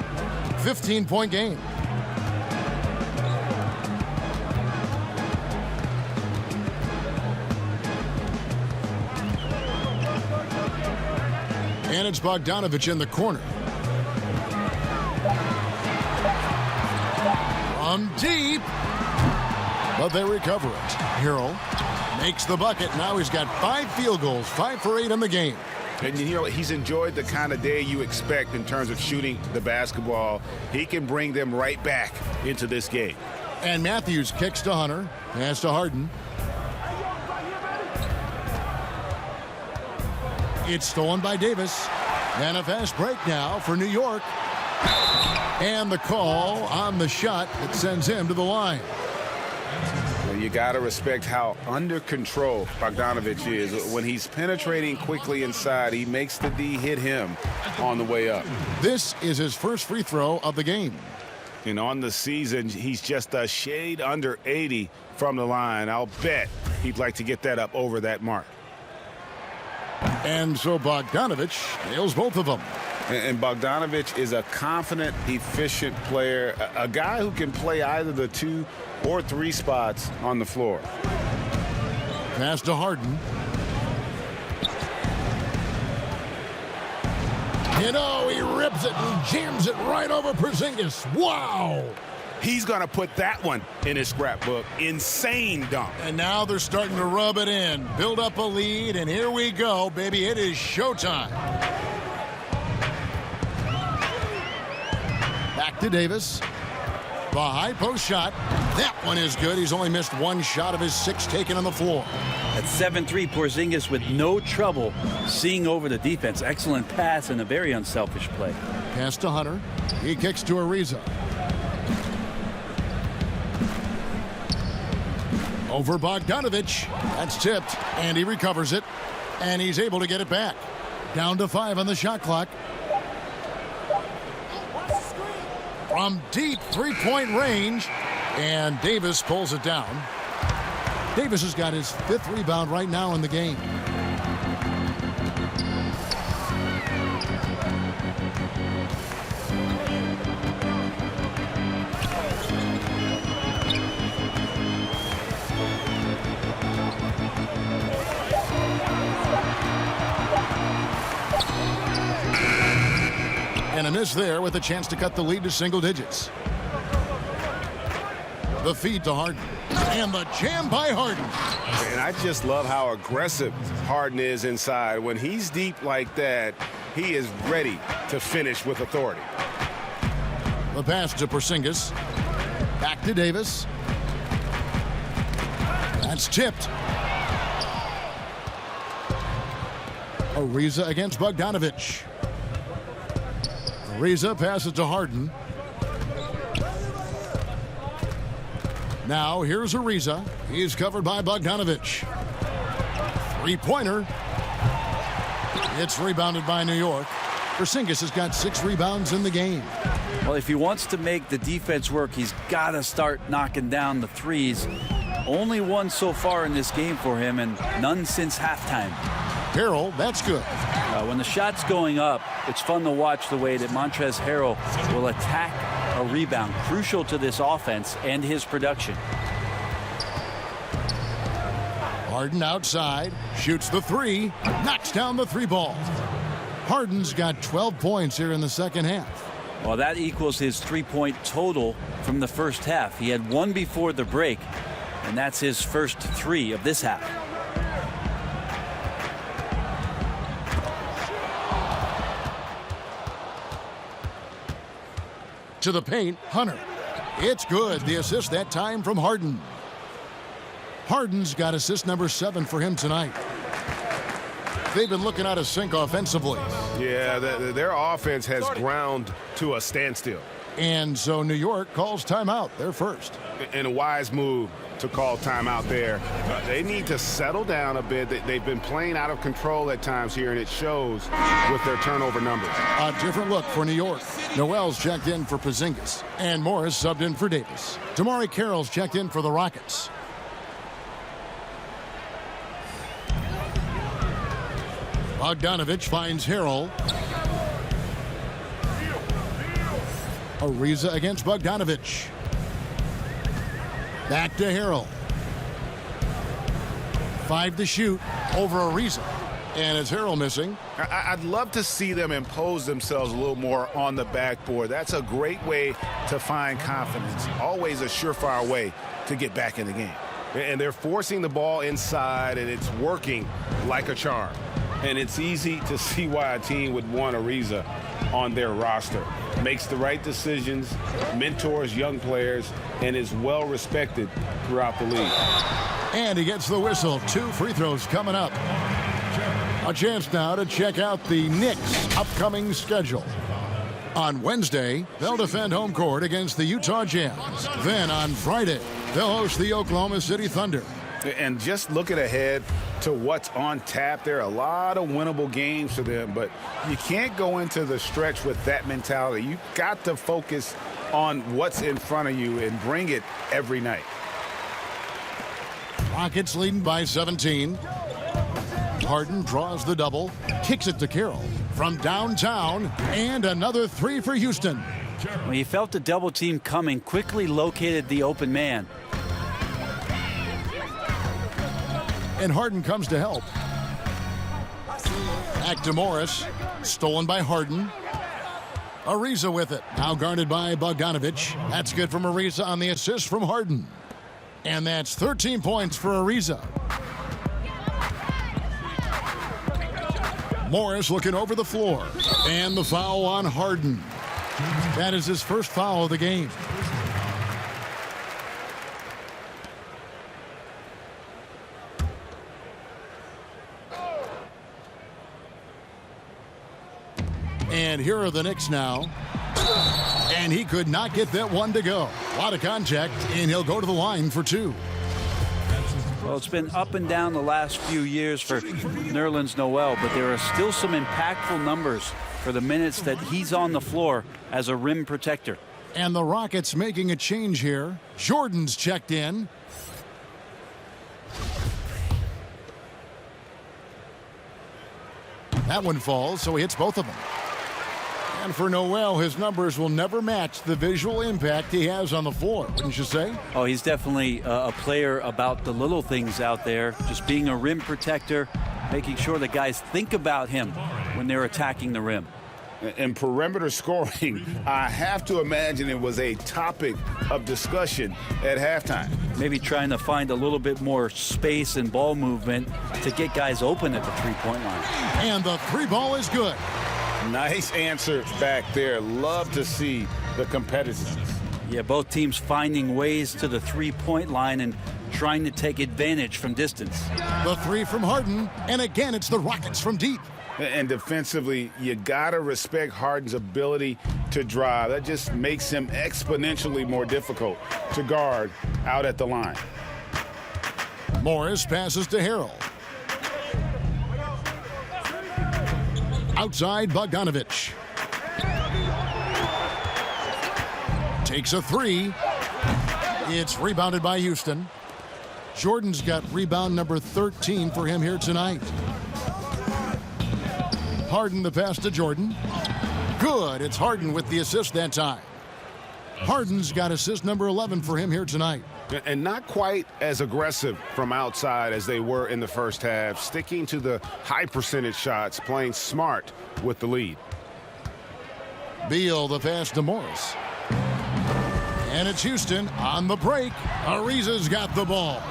15-point game. And it's Bogdanovich in the corner. From deep. But they recover it. Harrell makes the bucket. Now he's got 5 field goals, 5 for 8 in the game. And you know, he's enjoyed the kind of day you expect in terms of shooting the basketball. He can bring them right back into this game. And Matthews kicks to Hunter. Pass to Harden. It's stolen by Davis. And a fast break now for New York. And the call on the shot that sends him to the line. You got to respect how under control Bogdanovich is. When he's penetrating quickly inside, he makes the D hit him on the way up. This is his first free throw of the game. And on the season, he's just a shade under 80 from the line. I'll bet he'd like to get that up over that mark. And so Bogdanovich nails both of them. And Bogdanovich is a confident, efficient player, a guy who can play either the 2 or 3 spots on the floor. Pass to Harden. You know, he rips it and jams it right over Porzingis. Wow! He's going to put that one in his scrapbook. Insane dunk. And now they're starting to rub it in, build up a lead, and here we go, baby. It is showtime. Back to Davis. The high post shot. That one is good. He's only missed 1 shot of his 6 taken on the floor. At 7-3, Porzingis with no trouble seeing over the defense. Excellent pass and a very unselfish play. Pass to Hunter. He kicks to Ariza. Over Bogdanovich. That's tipped, and he recovers it, and he's able to get it back. Down to 5 on the shot clock. From deep 3-point range, and Davis pulls it down. Davis has got his 5th rebound right now in the game. And a miss there with a chance to cut the lead to single digits. The feed to Harden. And the jam by Harden. And I just love how aggressive Harden is inside. When he's deep like that, he is ready to finish with authority. The pass to Porzingis. Back to Davis. That's tipped. Ariza against Bogdanovich. Ariza passes to Harden. Now here's Ariza. He's covered by Bogdanovich. 3-pointer. It's rebounded by New York. Porzingis has got 6 rebounds in the game. Well, if he wants to make the defense work, he's got to start knocking down the threes. Only 1 so far in this game for him, and none since halftime. Harrell, that's good. When the shot's going up, it's fun to watch the way that Montrezl Harrell will attack a rebound, crucial to this offense and his production. Harden outside, shoots the 3, knocks down the 3 ball. Harden's got 12 points here in the second half. Well, that equals his 3-point total from the first half. He had 1 before the break, and that's his first 3 of this half. To the paint, Hunter. It's good. The assist that time from Harden. Harden's got assist number 7 for him tonight. They've been looking out of sync offensively. Yeah, their offense has ground to a standstill. And so New York calls timeout. They're first. And a wise move to call timeout there. They need to settle down a bit. They've been playing out of control at times here, and it shows with their turnover numbers. A different look for New York. Noel's checked in for Porzingis, and Morris subbed in for Davis. Damari Carroll's checked in for the Rockets. Bogdanovich finds Harrell. Ariza against Bogdanovich. Back to Harrell. 5 to shoot over Ariza. And is Harrell missing? I'd love to see them impose themselves a little more on the backboard. That's a great way to find confidence. Always a surefire way to get back in the game. And they're forcing the ball inside, and it's working like a charm. And it's easy to see why a team would want Ariza on their roster. Makes the right decisions, mentors young players, and is well respected throughout the league. And he gets the whistle. 2 free throws coming up. A chance now to check out the Knicks' upcoming schedule. On Wednesday, they'll defend home court against the Utah Jazz. Then on Friday, they'll host the Oklahoma City Thunder. And just looking ahead to what's on tap, there are a lot of winnable games for them, but you can't go into the stretch with that mentality. You've got to focus on what's in front of you and bring it every night. Rockets leading by 17. Harden draws the double, kicks it to Carroll from downtown, and another 3 for Houston. When he felt the double team coming, quickly located the open man. And Harden comes to help. Back to Morris. Stolen by Harden. Ariza with it. Now guarded by Bogdanovich. That's good from Ariza on the assist from Harden. And that's 13 points for Ariza. Morris looking over the floor. And the foul on Harden. That is his first foul of the game. And here are the Knicks now. And he could not get that one to go. A lot of contact, and he'll go to the line for 2. Well, it's been up and down the last few years for Nerlens Noel, but there are still some impactful numbers for the minutes that he's on the floor as a rim protector. And the Rockets making a change here. Jordan's checked in. That one falls, so he hits both of them. And for Noel, his numbers will never match the visual impact he has on the floor, wouldn't you say? Oh, he's definitely a player about the little things out there, just being a rim protector, making sure the guys think about him when they're attacking the rim. And perimeter scoring, I have to imagine it was a topic of discussion at halftime. Maybe trying to find a little bit more space and ball movement to get guys open at the three-point line. And the 3 ball is good. Nice answer back there. Love to see the competitiveness. Yeah, both teams finding ways to the three-point line and trying to take advantage from distance. The 3 from Harden, and again it's the Rockets from deep. And defensively, you got to respect Harden's ability to drive. That just makes him exponentially more difficult to guard out at the line. Morris passes to Harrell. Outside Bogdanovich. Takes a 3. It's rebounded by Houston. Jordan's got rebound number 13 for him here tonight. Harden the pass to Jordan. Good. It's Harden with the assist that time. Harden's got assist number 11 for him here tonight. And not quite as aggressive from outside as they were in the first half, sticking to the high percentage shots, playing smart with the lead. Beal the pass to Morris. And it's Houston on the break. Ariza's got the ball.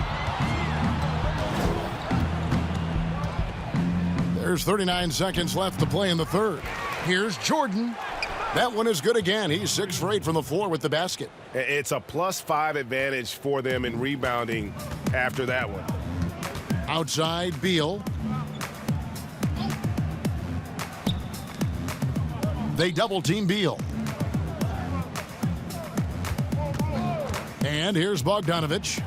There's 39 seconds left to play in the third. Here's Jordan. That one is good again. He's 6 for 8 from the floor with the basket. It's a +5 advantage for them in rebounding after that one. Outside, Beal. They double-team Beal. And here's Bogdanovich.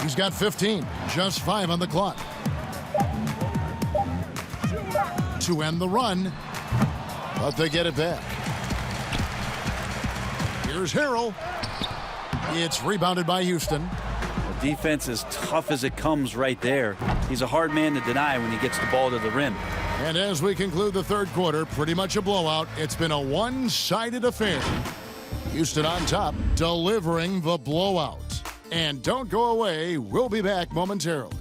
He's got 15, just 5 on the clock. To end the run, but they get it back. Here's Harrell. It's rebounded by Houston. The defense is tough as it comes right there. He's a hard man to deny when he gets the ball to the rim. And as we conclude the third quarter, pretty much a blowout. It's been a one-sided affair. Houston on top, delivering the blowout. And don't go away. We'll be back momentarily.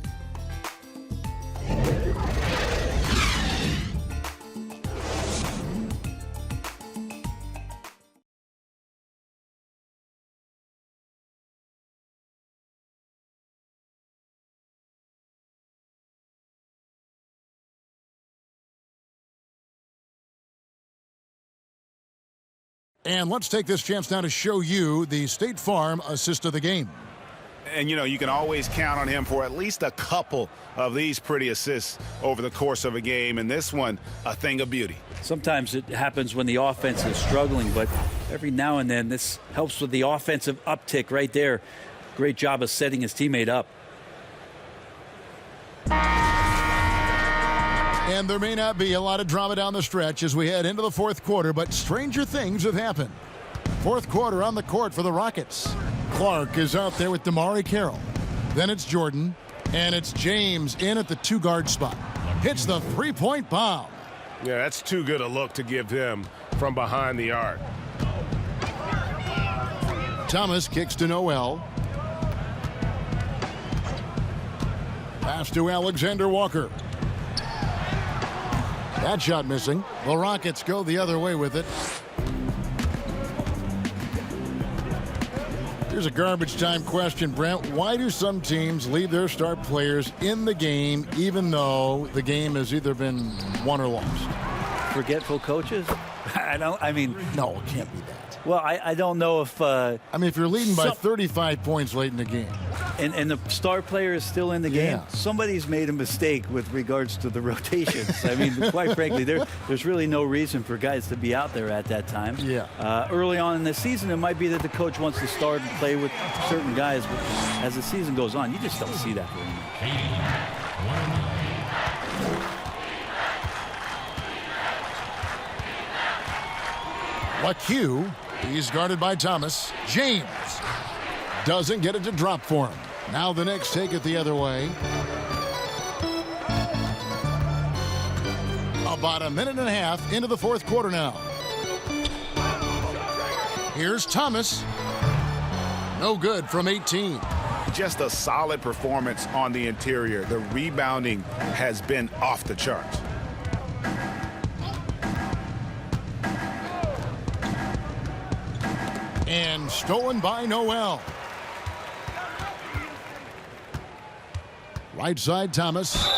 And let's take this chance now to show you the State Farm assist of the game. And, you know, you can always count on him for at least a couple of these pretty assists over the course of a game. And this one, a thing of beauty. Sometimes it happens when the offense is struggling, but every now and then this helps with the offensive uptick right there. Great job of setting his teammate up. And there may not be a lot of drama down the stretch as we head into the fourth quarter, but stranger things have happened. Fourth quarter on the court for the Rockets. Clark is out there with Damari Carroll. Then it's Jordan, and it's James in at the 2-guard spot. Hits the three-point bomb. Yeah, that's too good a look to give him from behind the arc. Thomas kicks to Noel. Pass to Alexander Walker. That shot missing. The Rockets go the other way with it. Here's a garbage time question, Brent. Why do some teams leave their star players in the game even though the game has either been won or lost? Forgetful coaches? No, it can't be that. Well, I don't know if... if you're leading by 35 points late in the game. And the star player is still in the game, Yeah. somebody's made a mistake with regards to the rotations. Quite frankly, there's really no reason for guys to be out there at that time. Yeah. Early on in the season, it might be that the coach wants to start and play with certain guys, but as the season goes on, you just don't see that very much. LaQ, he's guarded by Thomas. James doesn't get it to drop for him. Now the Knicks take it the other way. About a minute and a half into the fourth quarter now. Here's Thomas. No good from 18. Just a solid performance on the interior. The rebounding has been off the charts. And stolen by Noel. Right side, Thomas.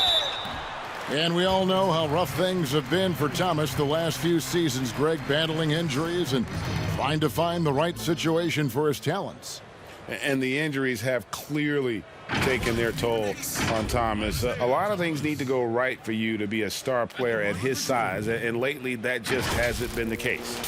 And we all know how rough things have been for Thomas the last few seasons, Greg, battling injuries and trying to find the right situation for his talents. And the injuries have clearly taken their toll on Thomas. A lot of things need to go right for you to be a star player at his size, and lately that just hasn't been the case.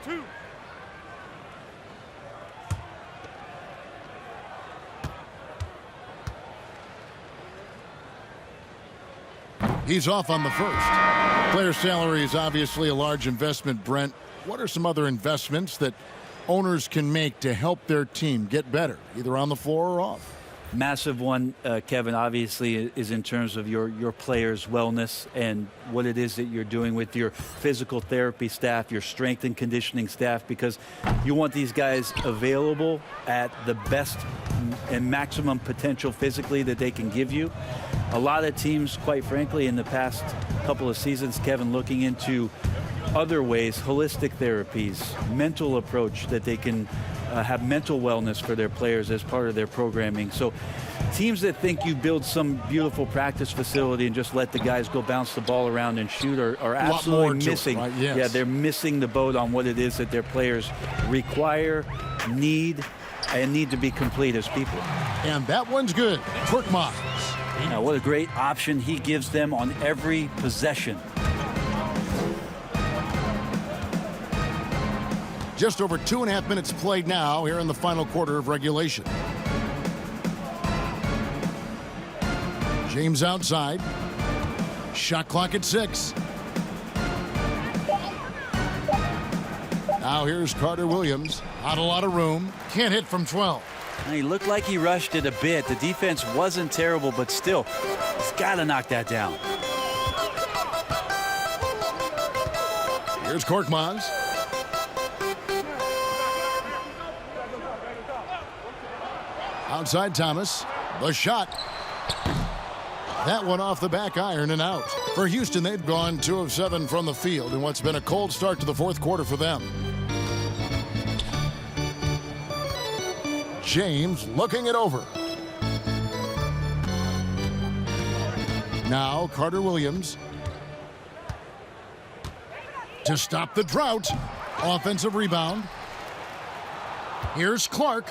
Two. He's off on the first. Player salary is obviously a large investment, Brent. What are some other investments that owners can make to help their team get better, either on the floor or off? Massive one, Kevin, obviously, is in terms of your players' wellness and what it is that you're doing with your physical therapy staff, your strength and conditioning staff, because you want these guys available at the best and maximum potential physically that they can give you. A lot of teams, quite frankly, in the past couple of seasons, Kevin, looking into other ways, holistic therapies, mental approach that they can have mental wellness for their players as part of their programming. So teams that think you build some beautiful practice facility and just let the guys go bounce the ball around and shoot are absolutely missing. Right? Yes. Yeah, they're missing the boat on what it is that their players require, need to be complete as people. And that one's good. Korkmaz. Now, what a great option he gives them on every possession. Just over 2.5 minutes played now here in the final quarter of regulation. James outside. Shot clock at 6. Now here's Carter Williams. Not a lot of room. Can't hit from 12. And he looked like he rushed it a bit. The defense wasn't terrible, but still, he's got to knock that down. Here's Korkmaz. Outside Thomas. The shot. That one off the back iron and out. For Houston, they've gone 2 of 7 from the field in what's been a cold start to the fourth quarter for them. James looking it over. Now Carter Williams to stop the drought. Offensive rebound. Here's Clark.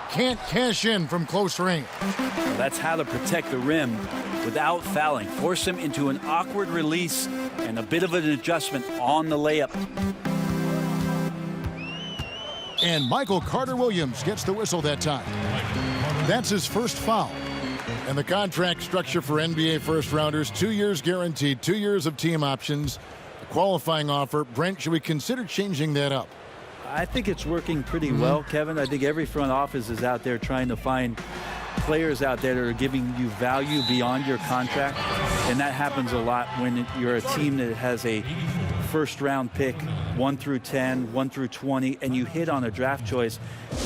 Can't cash in from close range. Well, that's how to protect the rim without fouling. Force him into an awkward release and a bit of an adjustment on the layup. And Michael Carter Williams gets the whistle that time. That's his first foul. And the contract structure for NBA first-rounders, 2 years guaranteed, 2 years of team options, a qualifying offer. Brent, should we consider changing that up? I think it's working pretty well, Kevin. I think every front office is out there trying to find players out there that are giving you value beyond your contract. And that happens a lot when you're a team that has a first-round pick, 1 through 10, 1 through 20, and you hit on a draft choice.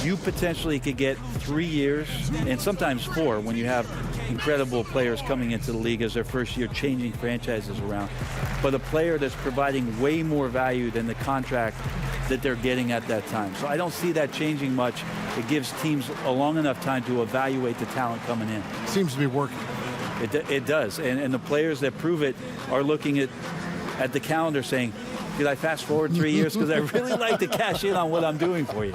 You potentially could get 3 years and sometimes 4 when you have incredible players coming into the league as their first year, changing franchises around. But a player that's providing way more value than the contract that they're getting at that time. So I don't see that changing much. It gives teams a long enough time to evaluate the talent coming in. Seems to be working. It does. And the players that prove it are looking at the calendar saying, did I fast forward 3 years? Because I really like to cash in on what I'm doing for you.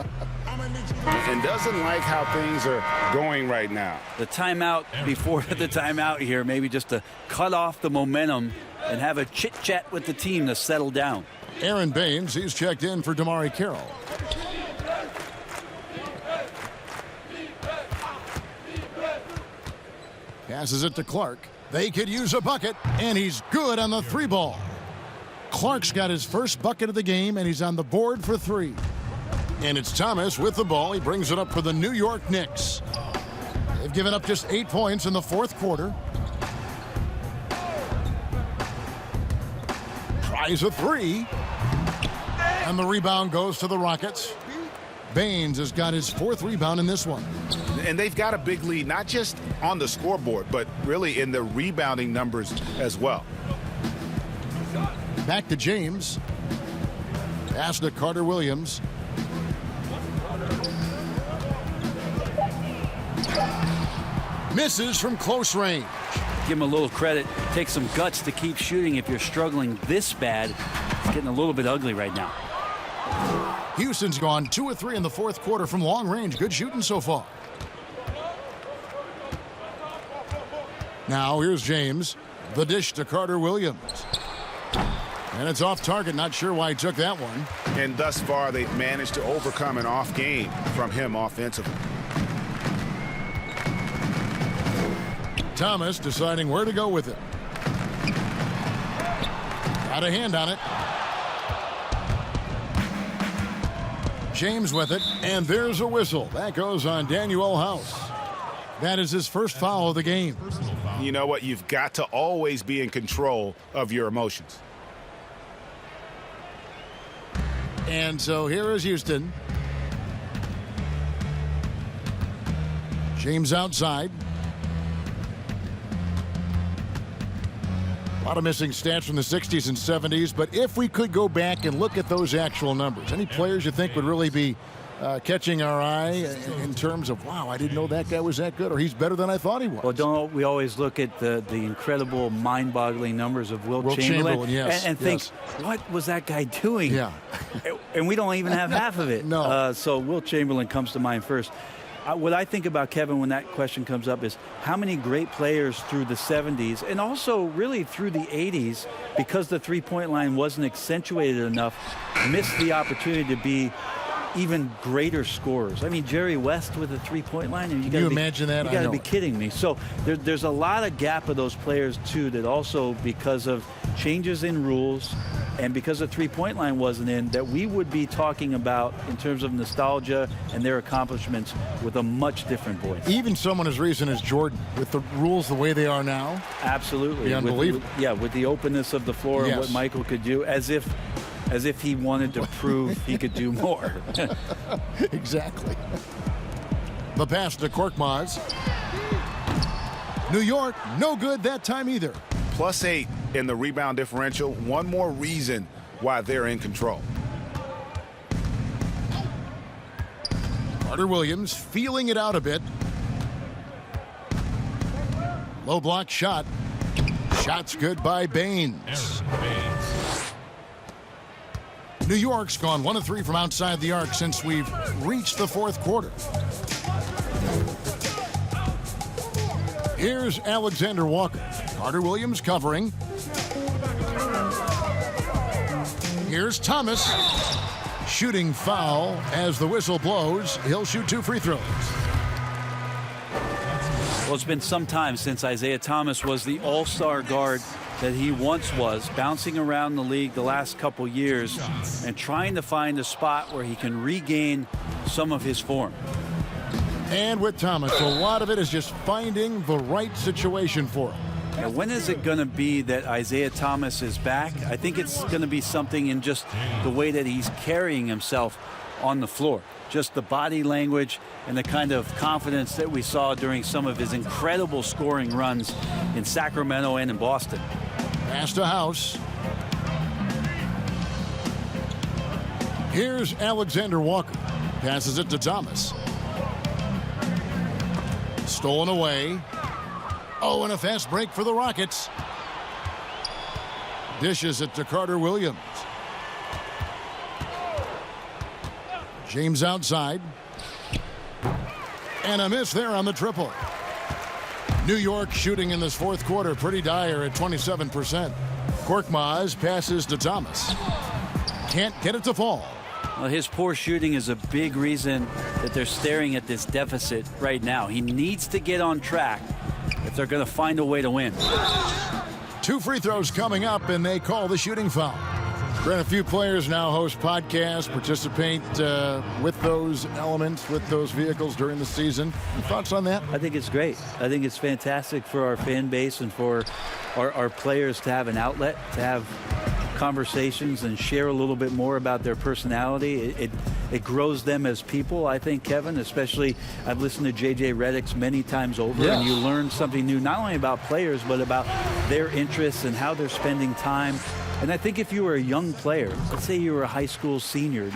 And doesn't like how things are going right now. The timeout before the timeout here, maybe just to cut off the momentum and have a chit-chat with the team to settle down. Aaron Baines, he's checked in for Damari Carroll. Passes it to Clark. They could use a bucket, and he's good on the 3-ball. Clark's got his first bucket of the game, and he's on the board for 3. And it's Thomas with the ball. He brings it up for the New York Knicks. They've given up just 8 points in the fourth quarter. Tries a 3. And the rebound goes to the Rockets. Baines has got his 4th rebound in this one. And they've got a big lead, not just on the scoreboard, but really in the rebounding numbers as well. Back to James. Pass to Carter Williams. Misses from close range. Give him a little credit. Take some guts to keep shooting if you're struggling this bad. It's getting a little bit ugly right now. Houston's gone 2 of 3 in the fourth quarter from long range. Good shooting so far. Now here's James. The dish to Carter Williams. And it's off target. Not sure why he took that one. And thus far, they've managed to overcome an off game from him offensively. Thomas deciding where to go with it. Got a hand on it. James with it, and there's a whistle. That goes on Daniel House. That is his first foul of the game. You know what? You've got to always be in control of your emotions. And so here is Houston. James outside. A lot of missing stats from the 60s and 70s, but if we could go back and look at those actual numbers, any players you think would really be catching our eye in terms of, wow, I didn't know that guy was that good, or he's better than I thought he was? Well, don't we always look at the incredible, mind-boggling numbers of Wilt Chamberlain yes, and think, what was that guy doing? Yeah. And we don't even have half of it. No. So Wilt Chamberlain comes to mind first. What I think about Kevin when that question comes up is how many great players through the 70s and also really through the 80s, because the three-point line wasn't accentuated enough, missed the opportunity to be even greater scorers. I mean, Jerry West with a three-point line. And Can you imagine that? You got to be kidding me. So there's a lot of gap of those players, too, that also because of changes in rules and because the three-point line wasn't in, that we would be talking about in terms of nostalgia and their accomplishments with a much different voice. Even someone as recent as Jordan, with the rules the way they are now. Absolutely. Unbelievable. With the openness of the floor and what Michael could do, as if he wanted to prove he could do more. Exactly. The pass to Korkmaz. New York, no good that time either. +8 in the rebound differential. One more reason why they're in control. Carter Williams feeling it out a bit. Low block shot. Shot's good by Baines. New York's gone 1 of 3 from outside the arc since we've reached the fourth quarter. Here's Alexander Walker. Carter Williams covering. Here's Thomas. Shooting foul as the whistle blows. He'll shoot 2 free throws. Well, it's been some time since Isaiah Thomas was the all-star guard that he once was, bouncing around the league the last couple years and trying to find a spot where he can regain some of his form. And with Thomas, a lot of it is just finding the right situation for him. Now, when is it going to be that Isaiah Thomas is back? I think it's going to be something in just the way that he's carrying himself on the floor. Just the body language and the kind of confidence that we saw during some of his incredible scoring runs in Sacramento and in Boston. Pass to House. Here's Alexander Walker. Passes it to Thomas. Stolen away. Oh, and a fast break for the Rockets. Dishes it to Carter Williams. James outside. And a miss there on the triple. New York shooting in this fourth quarter pretty dire at 27%. Korkmaz passes to Thomas. Can't get it to fall. Well, his poor shooting is a big reason that they're staring at this deficit right now. He needs to get on track if they're going to find a way to win. 2 free throws coming up, and they call the shooting foul. Brent, a few players now host podcasts, participate with those elements, with those vehicles during the season. Thoughts on that? I think it's great. I think it's fantastic for our fan base and for our players to have an outlet, to have conversations and share a little bit more about their personality. It grows them as people, I think, Kevin, especially I've listened to J.J. Redick's many times over, and you learn something new, not only about players, but about their interests and how they're spending time. And I think if you were a young player, let's say you were a high school senior and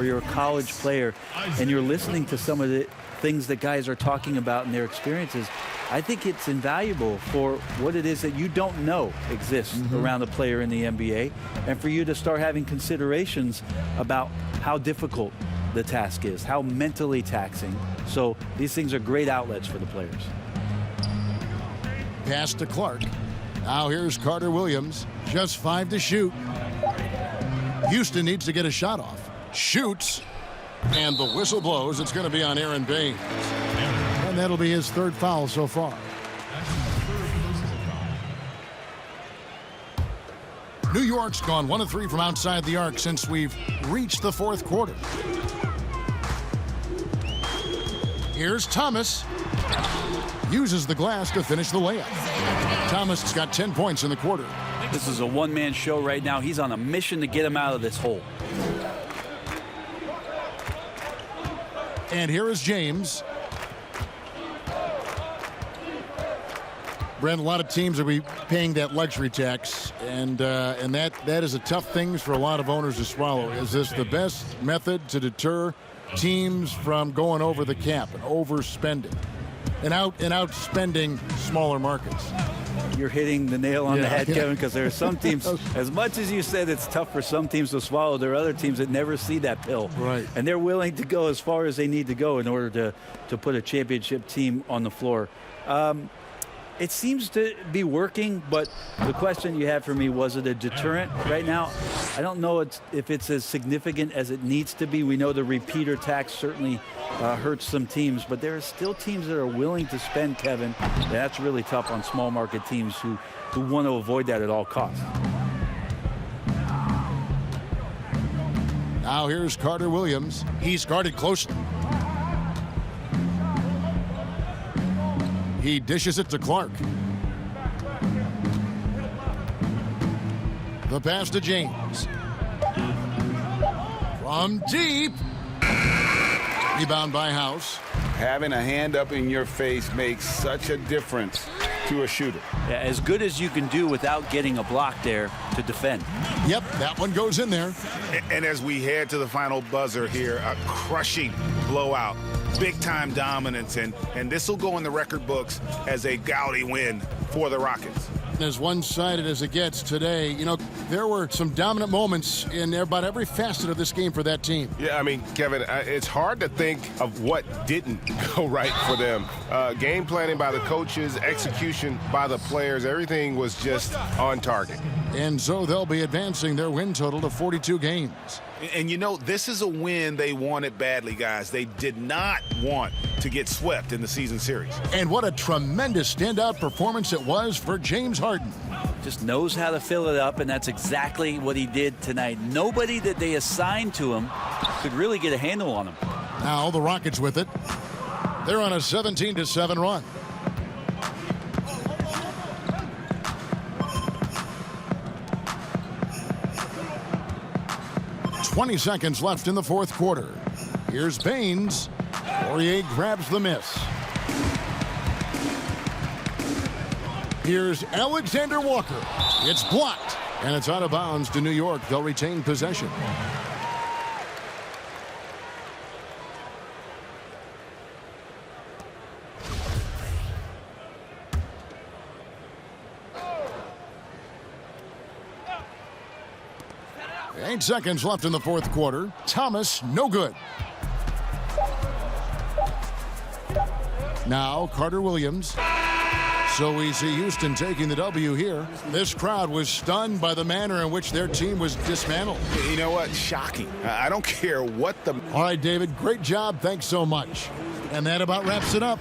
you're a college player and you're listening to some of the things that guys are talking about in their experiences, I think it's invaluable for what it is that you don't know exists around a player in the NBA, and for you to start having considerations about how difficult the task is, how mentally taxing. So these things are great outlets for the players. Pass to Clark. Now here's Carter Williams. Just 5 to shoot. Houston needs to get a shot off. Shoots. And the whistle blows. It's going to be on Aaron Baines. And that'll be his 3rd foul so far. New York's gone 1 of 3 from outside the arc since we've reached the fourth quarter. Here's Thomas. Uses the glass to finish the layup. Thomas has got 10 points in the quarter. This is a one-man show right now. He's on a mission to get him out of this hole. And here is James. Brent, a lot of teams will be paying that luxury tax, and that is a tough thing for a lot of owners to swallow. Is this the best method to deter teams from going over the cap and overspending and outspending smaller markets. You're hitting the nail on the head, Yeah. Kevin, because there are some teams, as much as you said it's tough for some teams to swallow, there are other teams that never see that pill. Right. And they're willing to go as far as they need to go in order to put a championship team on the floor. It seems to be working, but the question you had for me, was it a deterrent right now? I don't know if it's as significant as it needs to be. We know the repeater tax certainly hurts some teams, but there are still teams that are willing to spend, Kevin. That's really tough on small market teams who want to avoid that at all costs. Now here's Carter Williams. He's guarded closely. He dishes it to Clark. The pass to James. From deep. Rebound by House. Having a hand up in your face makes such a difference to a shooter. Yeah, as good as you can do without getting a block there to defend. Yep, that one goes in there. And as we head to the final buzzer here, a crushing blowout, big-time dominance, and this will go in the record books as a gaudy win for the Rockets. As one-sided as it gets today, you know, there were some dominant moments in about every facet of this game for that team. Yeah, I mean, Kevin, it's hard to think of what didn't go right for them. Game planning by the coaches, execution by the players, everything was just on target. And so they'll be advancing their win total to 42 games. And you know, this is a win they wanted badly, guys. They did not want to get swept in the season series. And what a tremendous standout performance it was for James Harden. Just knows how to fill it up, and that's exactly what he did tonight. Nobody that they assigned to him could really get a handle on him. Now the Rockets with it. They're on a 17-7 run. "20 seconds left in the fourth quarter. Here's Baines. Poirier grabs the miss. Here's Alexander Walker. It's blocked, and it's out of bounds to New York. They'll retain possession. Eight seconds left in the fourth quarter. Thomas, no good. Now Carter Williams. So we see Houston taking the W here. This crowd was stunned by the manner in which their team was dismantled. You know what? Shocking. I don't care what the... All right, David, great job. Thanks so much. And that about wraps it up.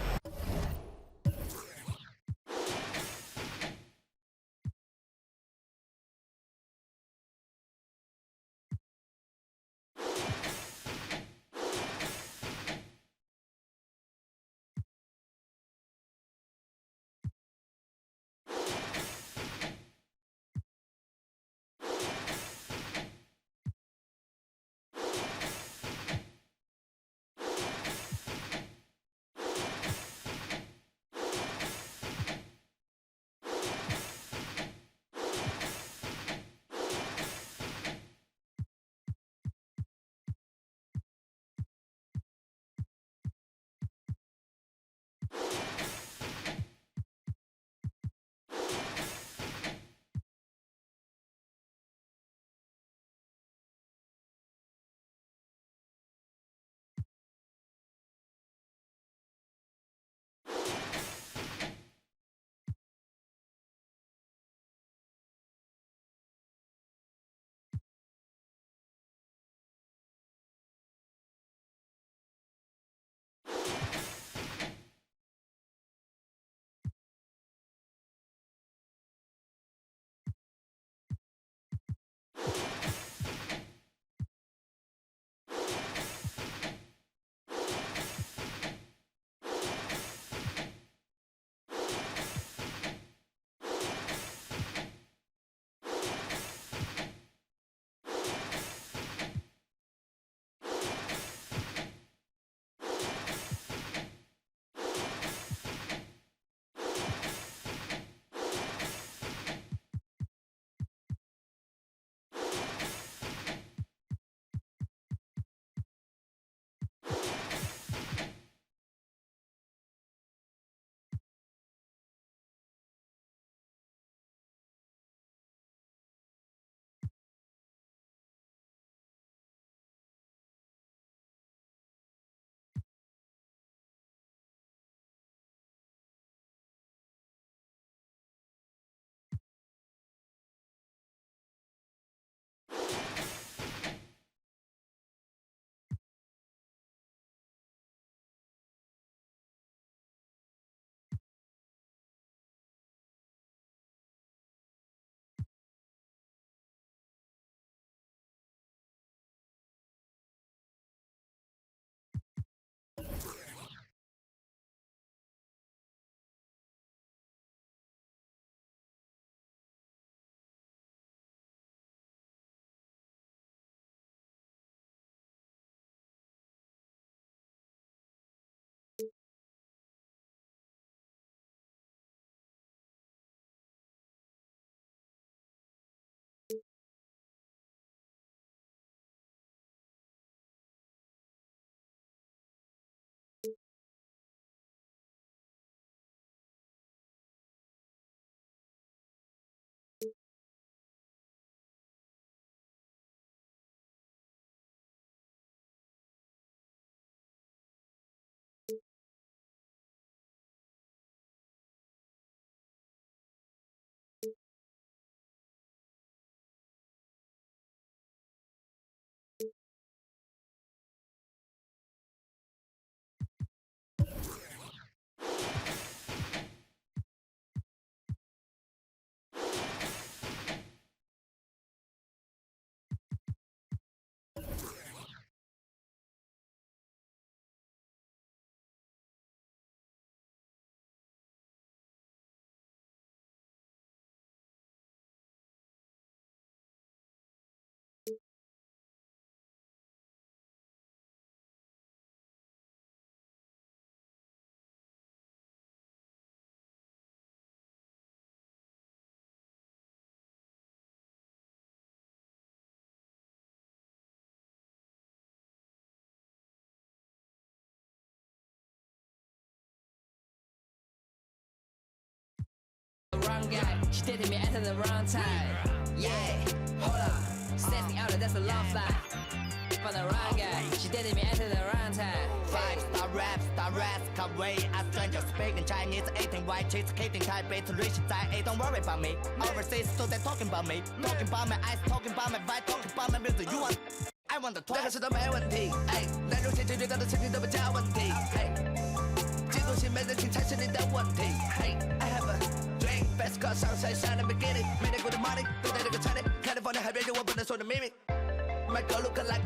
She did me at the wrong time. Yeah, hold up. Setting out, that's a long flight. For the wrong guy, she did me at the wrong time. 5-star rap, can't wait. A stranger speaking Chinese, eating white cheese, eating Thai bait, rich Thai. Don't worry about me. Overseas, so they talking about me. Talking about my eyes, talking about my vibe, talking about my music. You want? I want the 这个是都没问题。哎，男人天天遇到的事情都不叫问题。哎，嫉妒心没人情才是你的问题。嘿 ，I have a dream, best car sunset shine in the beginning. Made a good money, 都在这个城里。California 海边有我不能说的秘密。My girl look like.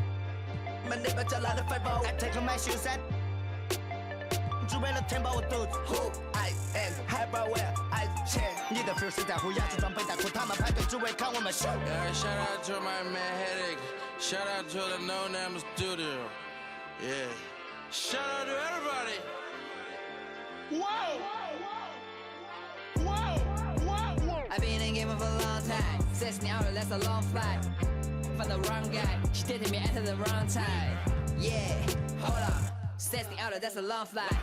My neighbor 叫来了 fight ball. I take off my shoes and 只为了填饱我肚子。Who I am, hyperware, I share. 你的 feel 是在乎，牙齿装备在乎，他们排队只为看我们 show. Yeah, shout out to my man Headache. Shout out to the No Name Studio. Yeah. Shout out to everybody. Whoa! Whoa! I've been in game for a long time. 16 hours, that's a long flight. For the wrong guy, she did me at the wrong time. Yeah, hold on. 16 hours, that's a long flight.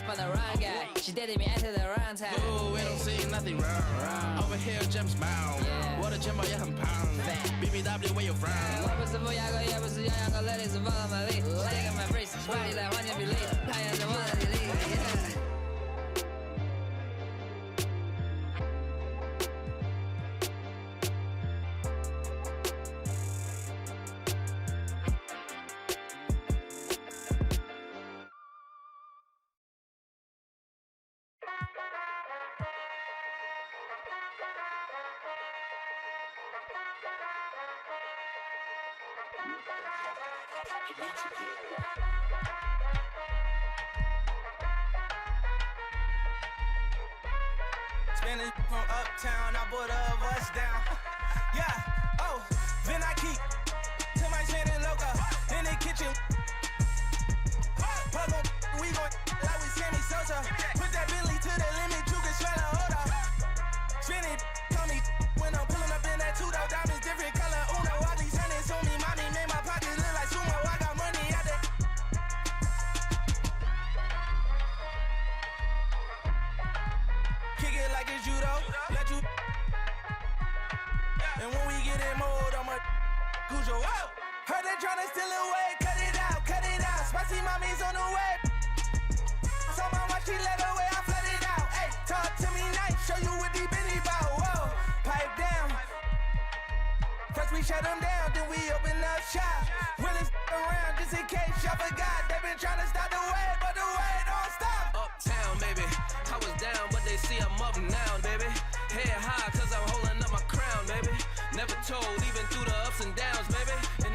For the wrong guy, she did me at the wrong time. Ooh, we don't see nothing wrong. Over here, James Brown.我的钱包也很胖。BBW, where you from? 我不是不雅哥，也不是洋洋哥，Ladies follow my lead. Take my breeze, 快点来换件比例，太阳是我的地利。Spinning from uptown, I bought a bus down. Yeah, oh, then I keep to my Shannon Loca in the kitchen. Puzzle, we gon' like we Sammy Sosa. Put that Bentley to the limit, you can smell a hold up. Spinning, call me when I'm pulling up in that two-door diamonds, different color. Uno, all these hundreds on me, mommy made my pockets look like sumo. I got money out there. Kick it like it's judo, let you. And when we get in mode, I'm a Cujo. Whoa! Heard they tryna steal away, cut it out, cut it out. Spicy mommy's on the way. So my watch, she let away, I flood it out. Hey, talk to me nice, show you what deep in about. Whoa, pipe down. First we shut them down, then we open up shop. Really around just in case y'all forgot. They been tryna stop the way, but the way don't stop. Uptown, baby. I was down, but they see I'm up now, baby. Head high, cause I'm holding up my crown, baby. Never told, even through the